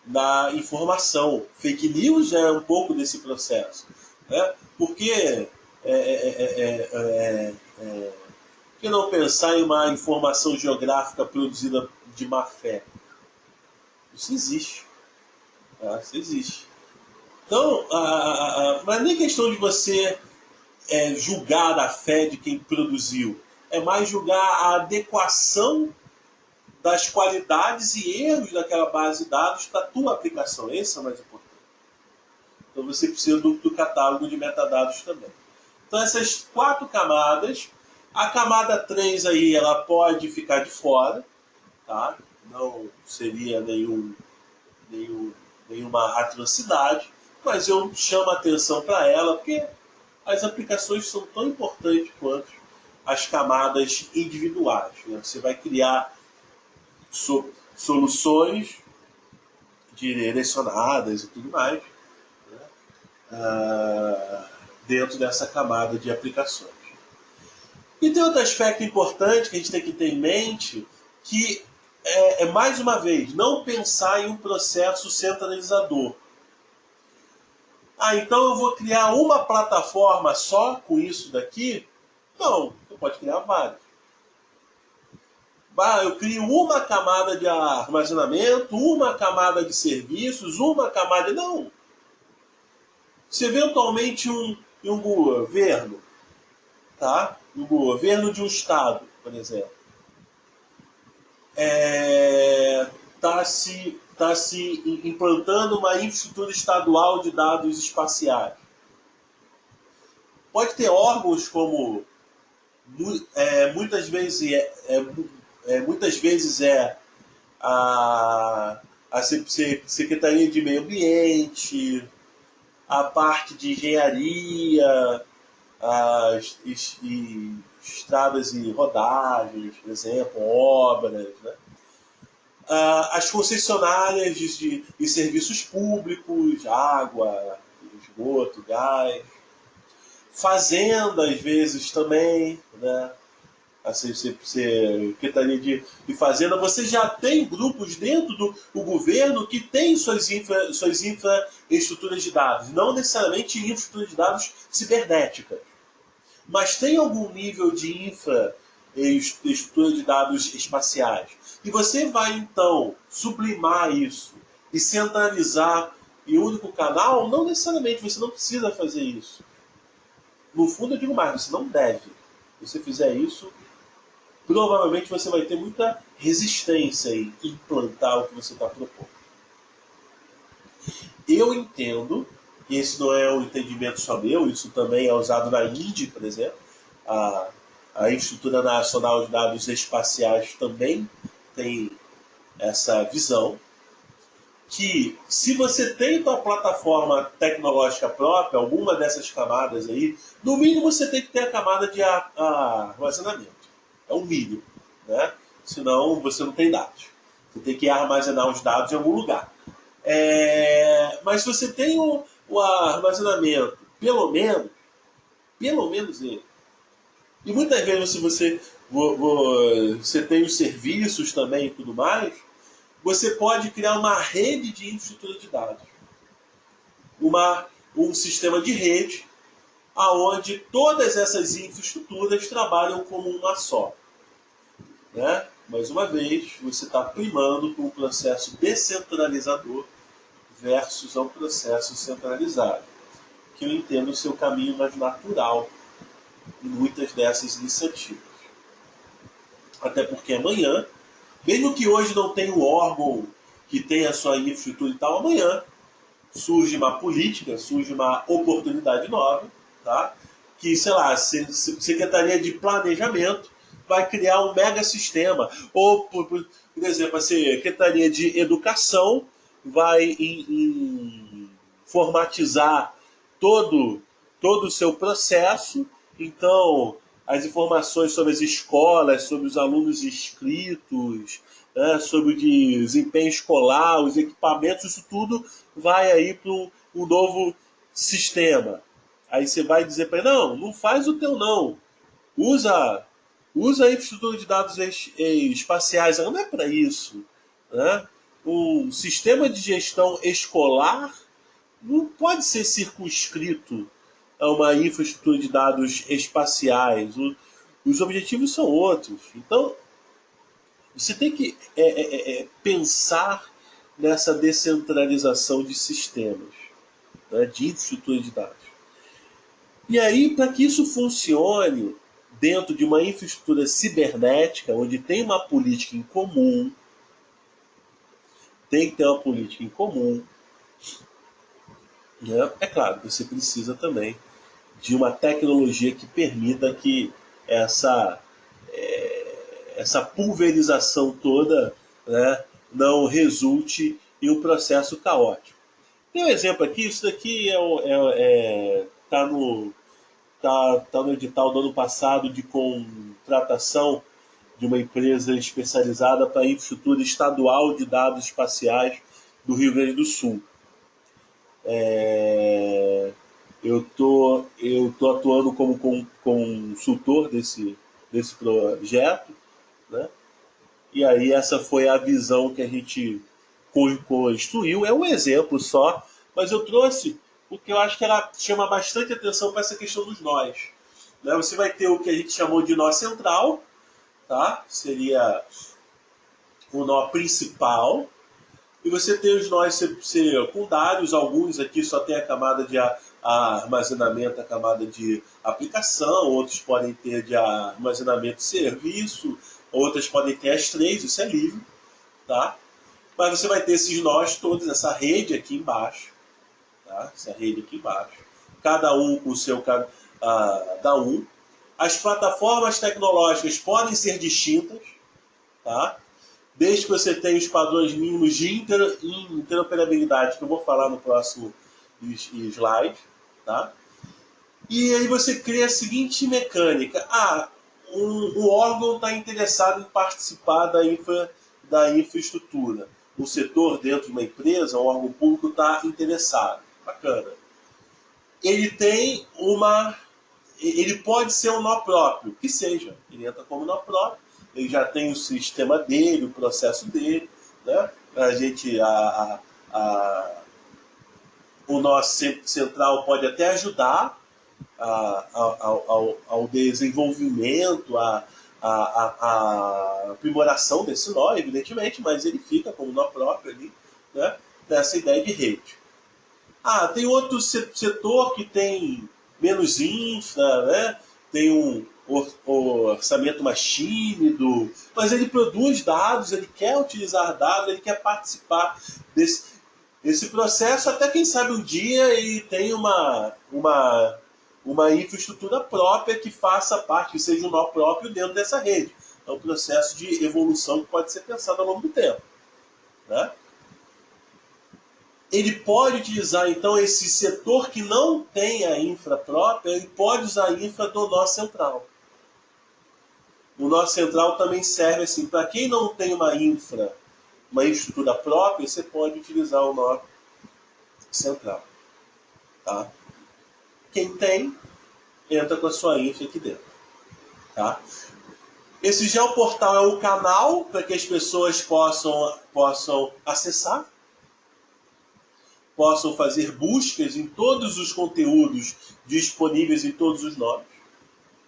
Speaker 1: na informação. Fake news já é um pouco desse processo. Né? Porque por que não pensar em uma informação geográfica produzida de má fé? Isso existe. Tá? Isso existe. Então, não é nem questão de você julgar a fé de quem produziu. É mais julgar a adequação das qualidades e erros daquela base de dados para a tua aplicação. Esse é o mais importante. Então você precisa do catálogo de metadados também. Então essas 4 camadas, a camada 3 aí, ela pode ficar de fora, tá? Não seria nenhuma atrocidade, mas eu chamo a atenção para ela, porque as aplicações são tão importantes quanto as camadas individuais. Né? Você vai criar soluções direcionadas e tudo mais, né? Dentro dessa camada de aplicações. E tem outro aspecto importante que a gente tem que ter em mente, que mais uma vez, não pensar em um processo centralizador. Então eu vou criar uma plataforma só com isso daqui? Não, você pode criar várias. Eu crio uma camada de armazenamento, uma camada de serviços, uma camada... Não. Se eventualmente um governo, tá? Um governo de um estado, por exemplo, está se implantando uma infraestrutura estadual de dados espaciais. Pode ter órgãos como muitas vezes a Secretaria de Meio Ambiente, a parte de engenharia, as estradas e rodagens, por exemplo, obras, né? As concessionárias de serviços públicos, água, esgoto, gás, fazenda às vezes também, né? Secretaria de Fazenda, você já tem grupos dentro do governo que tem suas infraestruturas de dados, não necessariamente infraestrutura de dados cibernética, mas tem algum nível de infraestrutura de dados espaciais. E você vai, então, sublimar isso e centralizar em um único canal? Não necessariamente, você não precisa fazer isso. No fundo, eu digo mais, você não deve. Se você fizer isso, provavelmente você vai ter muita resistência em implantar o que você está propondo. Eu entendo, e esse não é um entendimento só meu, isso também é usado na Índia, por exemplo, a Instituto Nacional de Dados Espaciais também tem essa visão, que se você tem uma plataforma tecnológica própria, alguma dessas camadas aí, no mínimo você tem que ter a camada de armazenamento. É o mínimo, né? senão você não tem dados. Você tem que armazenar os dados em algum lugar. Mas se você tem o armazenamento, pelo menos ele. E muitas vezes se você tem os serviços também e tudo mais, você pode criar uma rede de infraestrutura de dados. Um sistema de rede onde todas essas infraestruturas trabalham como uma só. Né? Mais uma vez, você está primando para um processo descentralizador versus um processo centralizado, que eu entendo o seu caminho mais natural em muitas dessas iniciativas. Até porque amanhã, mesmo que hoje não tenha um órgão que tenha a sua infraestrutura e tal, amanhã surge uma política, surge uma oportunidade nova, tá? Que, sei lá, a Secretaria de Planejamento vai criar um mega sistema. Ou, por exemplo, a Secretaria de Educação vai formatizar todo o seu processo. Então, as informações sobre as escolas, sobre os alunos inscritos, né, sobre o desempenho escolar, os equipamentos, isso tudo vai aí para um novo sistema. Aí você vai dizer para ele, não faz o teu não. Usa a infraestrutura de dados espaciais. Não é para isso. Né? Um sistema de gestão escolar não pode ser circunscrito a uma infraestrutura de dados espaciais. Os objetivos são outros. Então, você tem que pensar nessa descentralização de sistemas, né, de infraestrutura de dados. E aí, para que isso funcione dentro de uma infraestrutura cibernética, onde tem uma política em comum, tem que ter uma política em comum, né? É claro, você precisa também de uma tecnologia que permita que essa pulverização toda, né, não resulte em um processo caótico. Tem um exemplo aqui, isso daqui tá no edital do ano passado de contratação de uma empresa especializada para a infraestrutura estadual de dados espaciais do Rio Grande do Sul. Eu tô atuando como consultor desse projeto, né? E aí essa foi a visão que a gente construiu. É um exemplo só, mas eu trouxe porque eu acho que ela chama bastante atenção para essa questão dos nós. Né? Você vai ter o que a gente chamou de nó central, tá? Seria o nó principal. E você tem os nós secundários, alguns aqui só tem a camada de armazenamento, a camada de aplicação, outros podem ter de armazenamento de serviço, outras podem ter as três, isso é livre, tá? Mas você vai ter esses nós todos, essa rede aqui embaixo, tá? Essa rede aqui embaixo, cada um com o seu cada um. As plataformas tecnológicas podem ser distintas, tá? Desde que você tenha os padrões mínimos de interoperabilidade, que eu vou falar no próximo slide, tá? E aí você cria a seguinte mecânica. Um órgão está interessado em participar da infraestrutura. Um setor dentro de uma empresa, um órgão público está interessado. Bacana. Ele pode ser um nó próprio, que seja. Ele entra como nó próprio. Ele já tem o sistema dele, o processo dele, né? O nosso central pode até ajudar ao desenvolvimento, à aprimoração desse nó, evidentemente, mas ele fica como nó próprio ali, né? Dessa ideia de rede. Tem outro setor que tem menos infra, né? Tem um orçamento mais tímido, mas ele produz dados, ele quer utilizar dados, ele quer participar desse processo, até quem sabe um dia ele tem uma infraestrutura própria que faça parte, que seja um nó próprio dentro dessa rede. É um processo de evolução que pode ser pensado ao longo do tempo, né? Ele pode utilizar, então, esse setor que não tem a infra própria, ele pode usar a infra do nó central. O nó central também serve assim, para quem não tem uma infraestrutura própria, você pode utilizar o nó central. Tá? Quem tem, entra com a sua infra aqui dentro. Tá? Esse geoportal é um canal para que as pessoas possam acessar, possam fazer buscas em todos os conteúdos disponíveis em todos os nomes.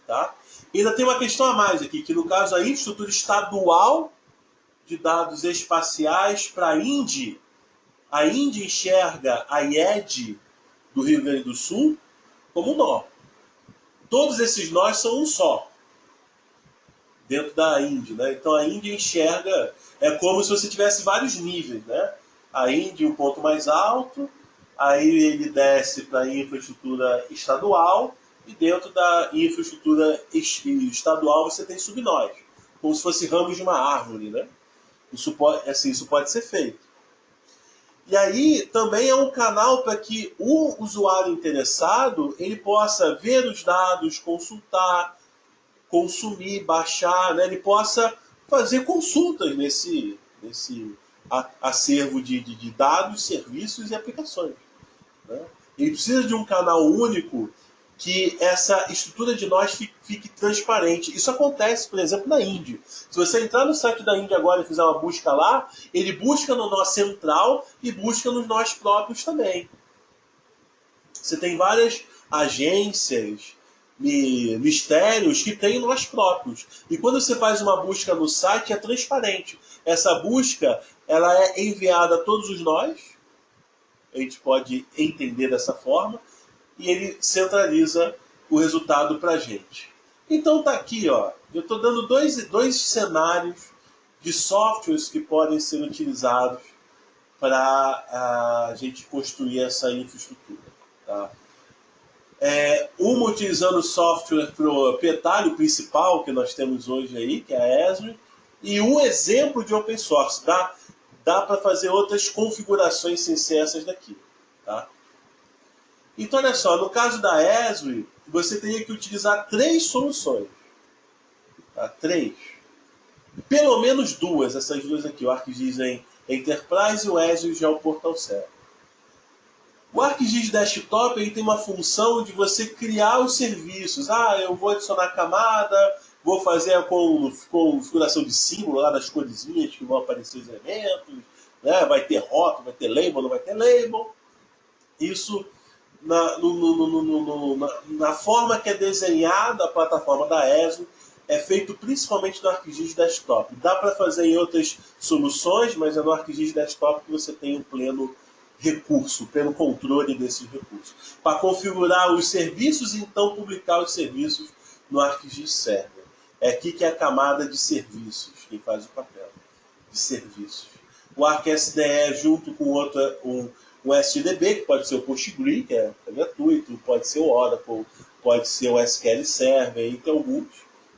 Speaker 1: Tá? E ainda tem uma questão a mais aqui, que no caso a infraestrutura estadual de dados espaciais para a INDE enxerga a IED do Rio Grande do Sul como um nó. Todos esses nós são um só, dentro da INDE. Né? Então a INDE enxerga, é como se você tivesse vários níveis. Né? A INDE, o ponto mais alto, aí ele desce para a infraestrutura estadual, e dentro da infraestrutura estadual você tem subnós, como se fosse ramos de uma árvore. Né? Isso pode ser feito. E aí também é um canal para que o usuário interessado ele possa ver os dados, consultar, consumir, baixar, né? Ele possa fazer consultas nesse acervo de dados, serviços e aplicações. Né? Ele precisa de um canal único que essa estrutura de nós fique transparente. Isso acontece, por exemplo, na INDE. Se você entrar no site da INDE agora e fizer uma busca lá, ele busca no nó central e busca nos nós próprios também. Você tem várias agências, mistérios que têm nós próprios. E quando você faz uma busca no site, é transparente. Essa busca ela é enviada a todos os nós, a gente pode entender dessa forma, e ele centraliza o resultado para a gente. Então tá aqui, ó, eu estou dando dois cenários de softwares que podem ser utilizados para a gente construir essa infraestrutura. Tá? Uma utilizando o software proprietário principal que nós temos hoje aí, que é a Esri, e um exemplo de open source. Dá para fazer outras configurações sem ser essas daqui. Tá? Então, olha só, no caso da Esri, você teria que utilizar 3 soluções. Tá? 3. Pelo menos 2, essas duas aqui. O ArcGIS Enterprise e o Esri GeoPortal Server. O ArcGIS Desktop ele tem uma função de você criar os serviços. Eu vou adicionar camada, vou fazer a configuração de símbolo lá das coresinhas que vão aparecer os elementos. Né? Vai ter rótulo, vai ter label, não vai ter label. Isso na forma que é desenhada a plataforma da Esri, é feito principalmente no ArcGIS Desktop. Dá para fazer em outras soluções, mas é no ArcGIS Desktop que você tem o pleno recurso, pleno controle desses recursos. Para configurar os serviços e então publicar os serviços no ArcGIS Server. É aqui que é a camada de serviços, quem faz o papel de serviços. O ArcSDE junto com um SDB, que pode ser o PostgreSQL, que é gratuito, pode ser o Oracle, pode ser o SQL Server, e tem alguns.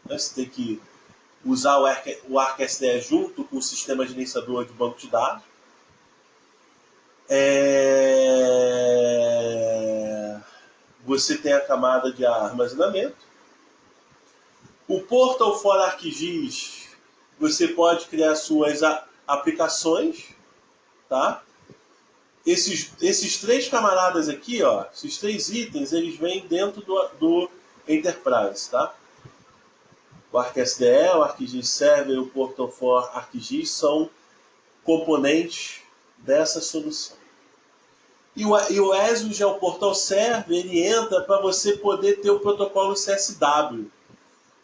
Speaker 1: Né? Você tem que usar o ArcSDE junto com o sistema gerenciador de banco de dados. Você tem a camada de armazenamento. O Portal for ArcGIS, você pode criar suas aplicações. Tá? Esses 3 camaradas aqui, ó, esses 3 itens, eles vêm dentro do Enterprise. Tá? O ArcSDE, o ArcGIS Server e o Portal for ArcGIS são componentes dessa solução. E o Esri GeoPortal Server ele entra para você poder ter o protocolo CSW.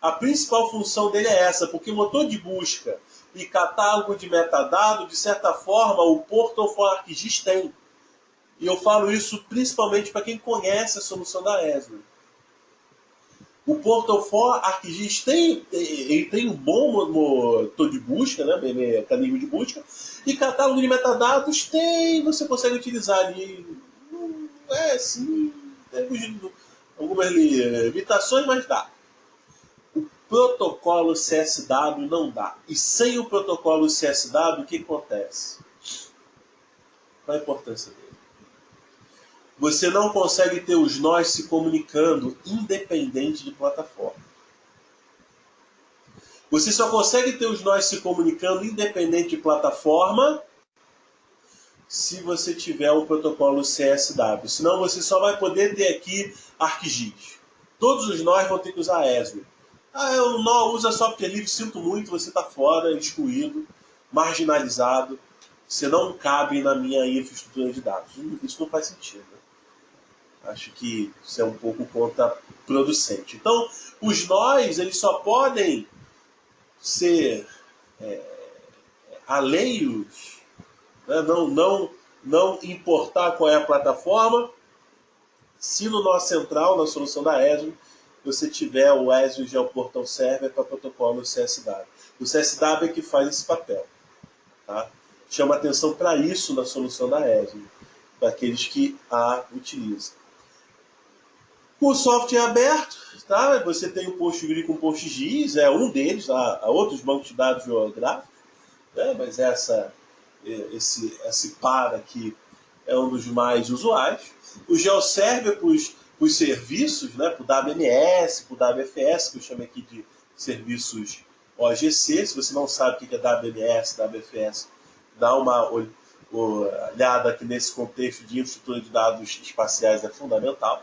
Speaker 1: A principal função dele é essa, porque motor de busca e catálogo de metadado, de certa forma, o Portal for ArcGIS tem. E eu falo isso principalmente para quem conhece a solução da Esri. O Portal for ArcGIS tem um bom motor de busca, né, mecanismo de busca, e catálogo de metadados você consegue utilizar ali. Sim, tem algumas limitações, mas dá. O protocolo CSW não dá. E sem o protocolo CSW, o que acontece? Qual a importância dele? Você não consegue ter os nós se comunicando independente de plataforma. Você só consegue ter os nós se comunicando independente de plataforma se você tiver um protocolo CSW. Senão você só vai poder ter aqui ArcGIS. Todos os nós vão ter que usar ESWI. O nó usa software livre, sinto muito, você está fora, excluído, marginalizado. Você não cabe na minha infraestrutura de dados. Isso não faz sentido. Acho que isso é um pouco contraproducente. Então, os nós, eles só podem ser alheios, né? Não importar qual é a plataforma, se no nó central, na solução da ESWI, você tiver o ESWI GeoPortal Server para protocolo CSW. O CSW é que faz esse papel. Tá? Chama atenção para isso na solução da ESWI, para aqueles que a utilizam. O software aberto, tá? Você tem o PostgreSQL com PostGIS, é um deles, há outros bancos de dados geográficos, né? Mas esse par aqui é um dos mais usuais. O GeoServer para os serviços, né? Para o WMS, para o WFS, que eu chamo aqui de serviços OGC. Se você não sabe o que é WMS, WFS, dá uma olhada aqui nesse contexto de infraestrutura de dados espaciais, é fundamental.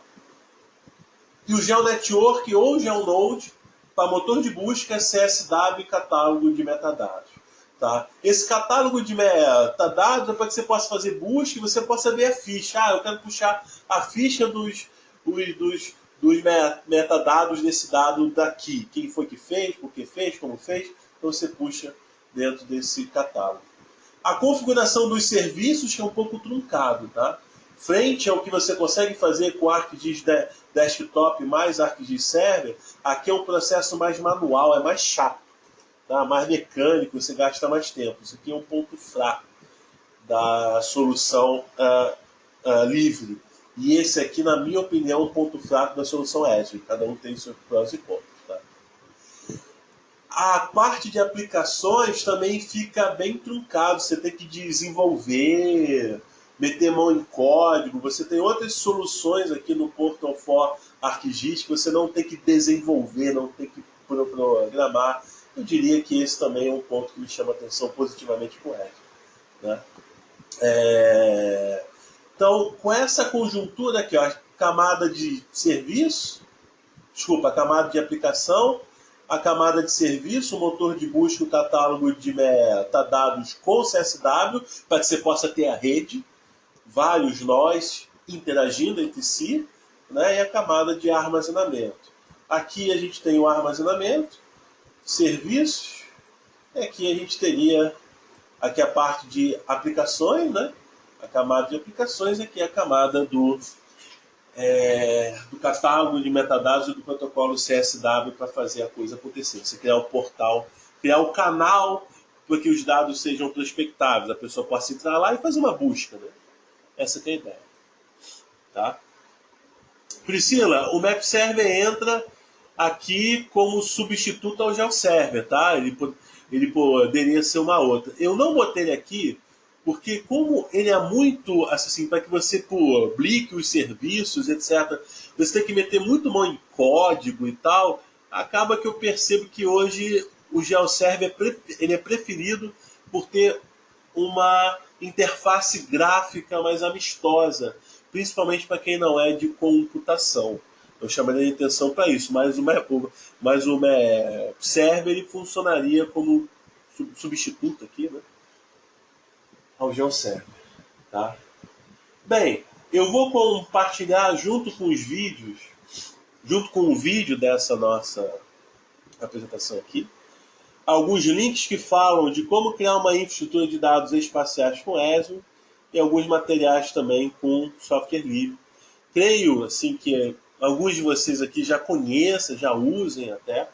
Speaker 1: E o GeoNetwork ou GeoNode para motor de busca, CSW e catálogo de metadados. Tá? Esse catálogo de metadados é para que você possa fazer busca e você possa ver a ficha. Eu quero puxar a ficha dos metadados desse dado daqui. Quem foi que fez, por que fez, como fez. Então você puxa dentro desse catálogo. A configuração dos serviços que é um pouco truncado. Tá? Frente ao que você consegue fazer com ArcGIS Desktop mais ArcGIS Server, aqui é um processo mais manual, é mais chato, tá? Mais mecânico, você gasta mais tempo. Isso aqui é um ponto fraco da solução livre. E esse aqui, na minha opinião, é um ponto fraco da solução ESWI. Cada um tem seus prós e contras. Tá? A parte de aplicações também fica bem truncado. Você tem que desenvolver, meter mão em código. Você tem outras soluções aqui no Portal for ArcGIS que você não tem que desenvolver, não tem que programar. Eu diria que esse também é um ponto que me chama a atenção positivamente com o ESWI. Né? Então, com essa conjuntura aqui, ó, a camada de serviço, a camada de aplicação, a camada de serviço, o motor de busca, o catálogo de metadados com CSW, para que você possa ter a rede, vários nós interagindo entre si, né, e a camada de armazenamento. Aqui a gente tem o armazenamento, serviços, e aqui a gente teria aqui a parte de aplicações, né, a camada de aplicações, aqui a camada do catálogo de metadados e do protocolo CSW para fazer a coisa acontecer. Você criar o portal, criar o canal para que os dados sejam prospectáveis, a pessoa possa entrar lá e fazer uma busca, né? Essa que é a ideia. Tá? Priscila, o MapServer entra aqui como substituto ao GeoServer, tá? Ele poderia ser uma outra. Eu não botei ele aqui porque como ele é muito, assim, para que você publique os serviços, etc., você tem que meter muito mão em código e tal, acaba que eu percebo que hoje o GeoServer ele é preferido por ter uma interface gráfica mais amistosa, principalmente para quem não é de computação. Eu chamaria de atenção para isso, mas o MapServer ele funcionaria como substituto aqui, né, ao GeoServer. Tá? Bem, eu vou compartilhar junto com os vídeos, junto com o vídeo dessa nossa apresentação aqui, alguns links que falam de como criar uma infraestrutura de dados espaciais com ESWI e alguns materiais também com software livre. Creio assim, que alguns de vocês aqui já conheçam, já usem até,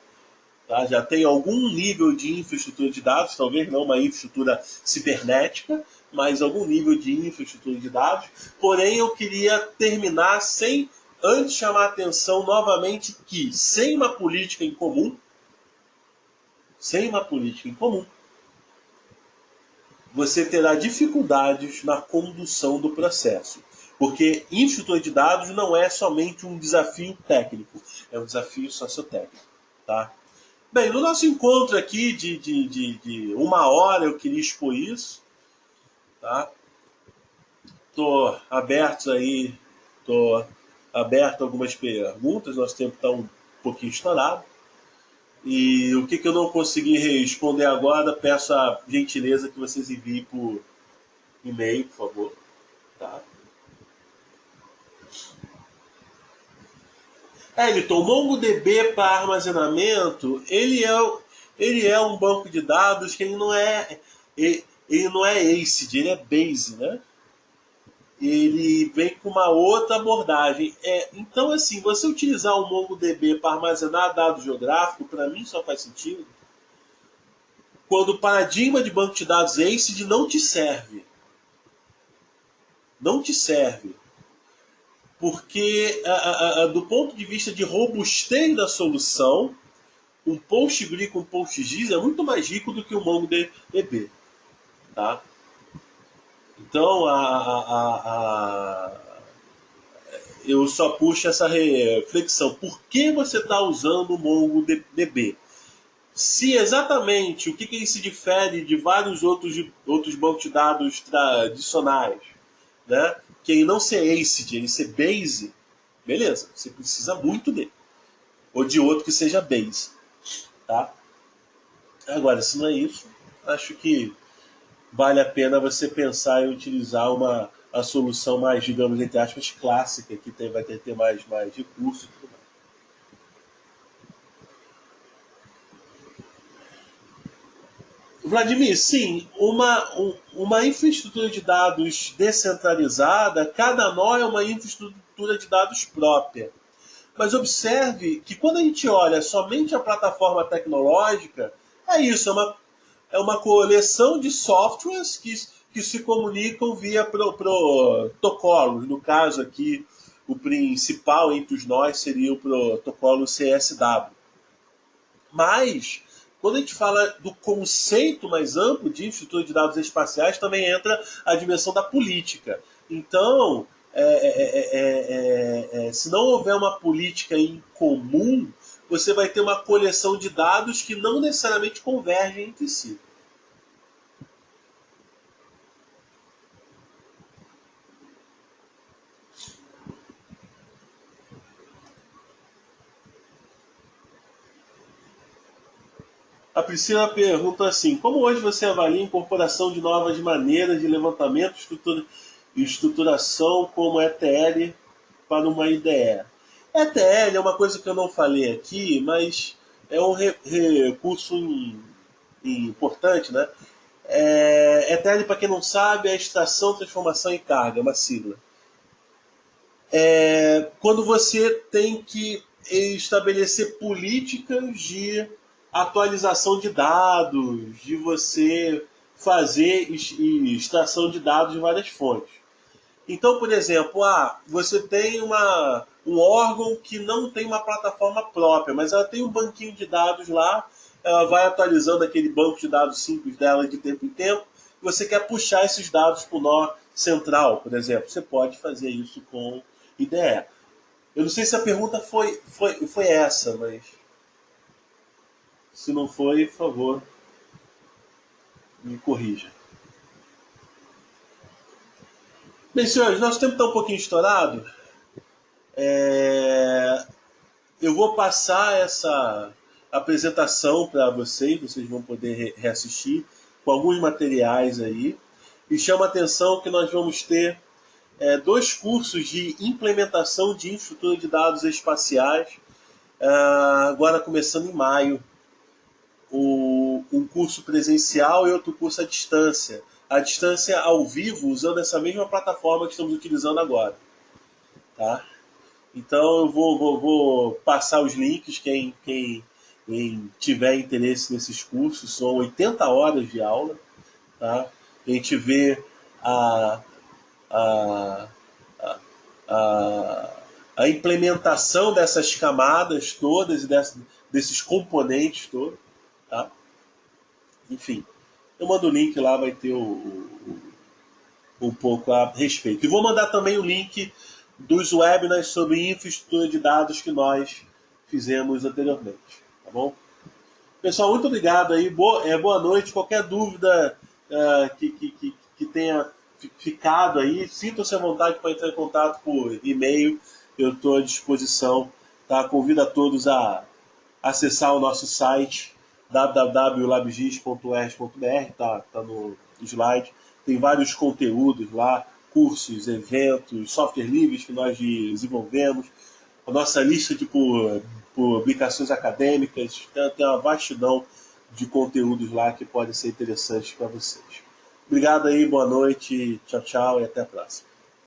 Speaker 1: tá? Já tem algum nível de infraestrutura de dados, talvez não uma infraestrutura cibernética, mas algum nível de infraestrutura de dados. Porém, eu queria terminar sem antes chamar a atenção novamente que sem uma política em comum, você terá dificuldades na condução do processo. Porque infraestrutura de dados não é somente um desafio técnico, é um desafio sociotécnico. Tá? Bem, no nosso encontro aqui de 1 hora eu queria expor isso, tá? Tô aberto aí, tô aberto a algumas perguntas, nosso tempo está um pouquinho estourado. E o que eu não consegui responder agora, peço a gentileza que vocês enviem por e-mail, por favor. Tá? Elton, o MongoDB para armazenamento, ele é um banco de dados que ele não é ACID, ele é Base, né? Ele vem com uma outra abordagem. Então, assim, você utilizar o MongoDB para armazenar dados geográficos, para mim só faz sentido quando o paradigma de banco de dados ACID não te serve. Não te serve. Porque, do ponto de vista de robustez da solução, um PostgRE com PostGIS é muito mais rico do que o MongoDB. Tá? Então, eu só puxo essa reflexão. Por que você está usando o MongoDB? Se exatamente o que ele se difere de vários outros bancos de dados tradicionais, né? Que ele não ser ACID, ele ser Base, beleza, você precisa muito dele. Ou de outro que seja Base. Tá? Agora, se não é isso, acho que vale a pena você pensar em utilizar a solução mais, digamos, entre aspas, clássica, que vai ter mais recursos e tudo mais. Vladimir, sim, uma infraestrutura de dados descentralizada, cada nó é uma infraestrutura de dados própria. Mas observe que quando a gente olha somente a plataforma tecnológica, é isso, é uma coleção de softwares que se comunicam via protocolos. No caso aqui, o principal entre os nós seria o protocolo CSW. Mas, quando a gente fala do conceito mais amplo de infraestrutura de dados espaciais, também entra a dimensão da política. Então, se não houver uma política em comum, você vai ter uma coleção de dados que não necessariamente convergem entre si. A Priscila pergunta assim: como hoje você avalia a incorporação de novas maneiras de levantamento e estruturação como ETL para uma IDE? ETL é uma coisa que eu não falei aqui, mas é um recurso importante, né? ETL, para quem não sabe, é extração, transformação e carga, é uma sigla. Quando você tem que estabelecer políticas de atualização de dados, de você fazer extração de dados de várias fontes. Então, por exemplo, você tem um órgão que não tem uma plataforma própria, mas ela tem um banquinho de dados lá, ela vai atualizando aquele banco de dados simples dela de tempo em tempo, e você quer puxar esses dados para o nó central, por exemplo. Você pode fazer isso com IDE. Eu não sei se a pergunta foi essa, mas se não foi, por favor, me corrija. Bem, senhores, nosso tempo está um pouquinho estourado. Eu vou passar essa apresentação para vocês vão poder reassistir com alguns materiais aí. E chama a atenção que nós vamos ter 2 cursos de implementação de infraestrutura de dados espaciais, agora começando em maio. Um curso presencial e outro curso à distância. A distância ao vivo, usando essa mesma plataforma que estamos utilizando agora. Tá? Então eu vou passar os links, quem tiver interesse nesses cursos, são 80 horas de aula. Tá? A gente vê a, a, a, a implementação dessas camadas todas e desses componentes todos. Tá? Enfim, eu mando o link lá, vai ter um pouco a respeito. E vou mandar também o link dos webinars sobre infraestrutura de dados que nós fizemos anteriormente. Tá bom? Pessoal, muito obrigado aí. Boa noite. Qualquer dúvida que tenha ficado aí, sintam-se à vontade para entrar em contato por e-mail. Eu estou à disposição. Tá? Convido a todos a acessar o nosso site www.labgis.ers.br, tá no slide. Tem vários conteúdos lá, cursos, eventos, software livres que nós desenvolvemos, a nossa lista de publicações acadêmicas, tem uma vastidão de conteúdos lá que podem ser interessantes para vocês. Obrigado aí, boa noite, tchau, tchau e até a próxima.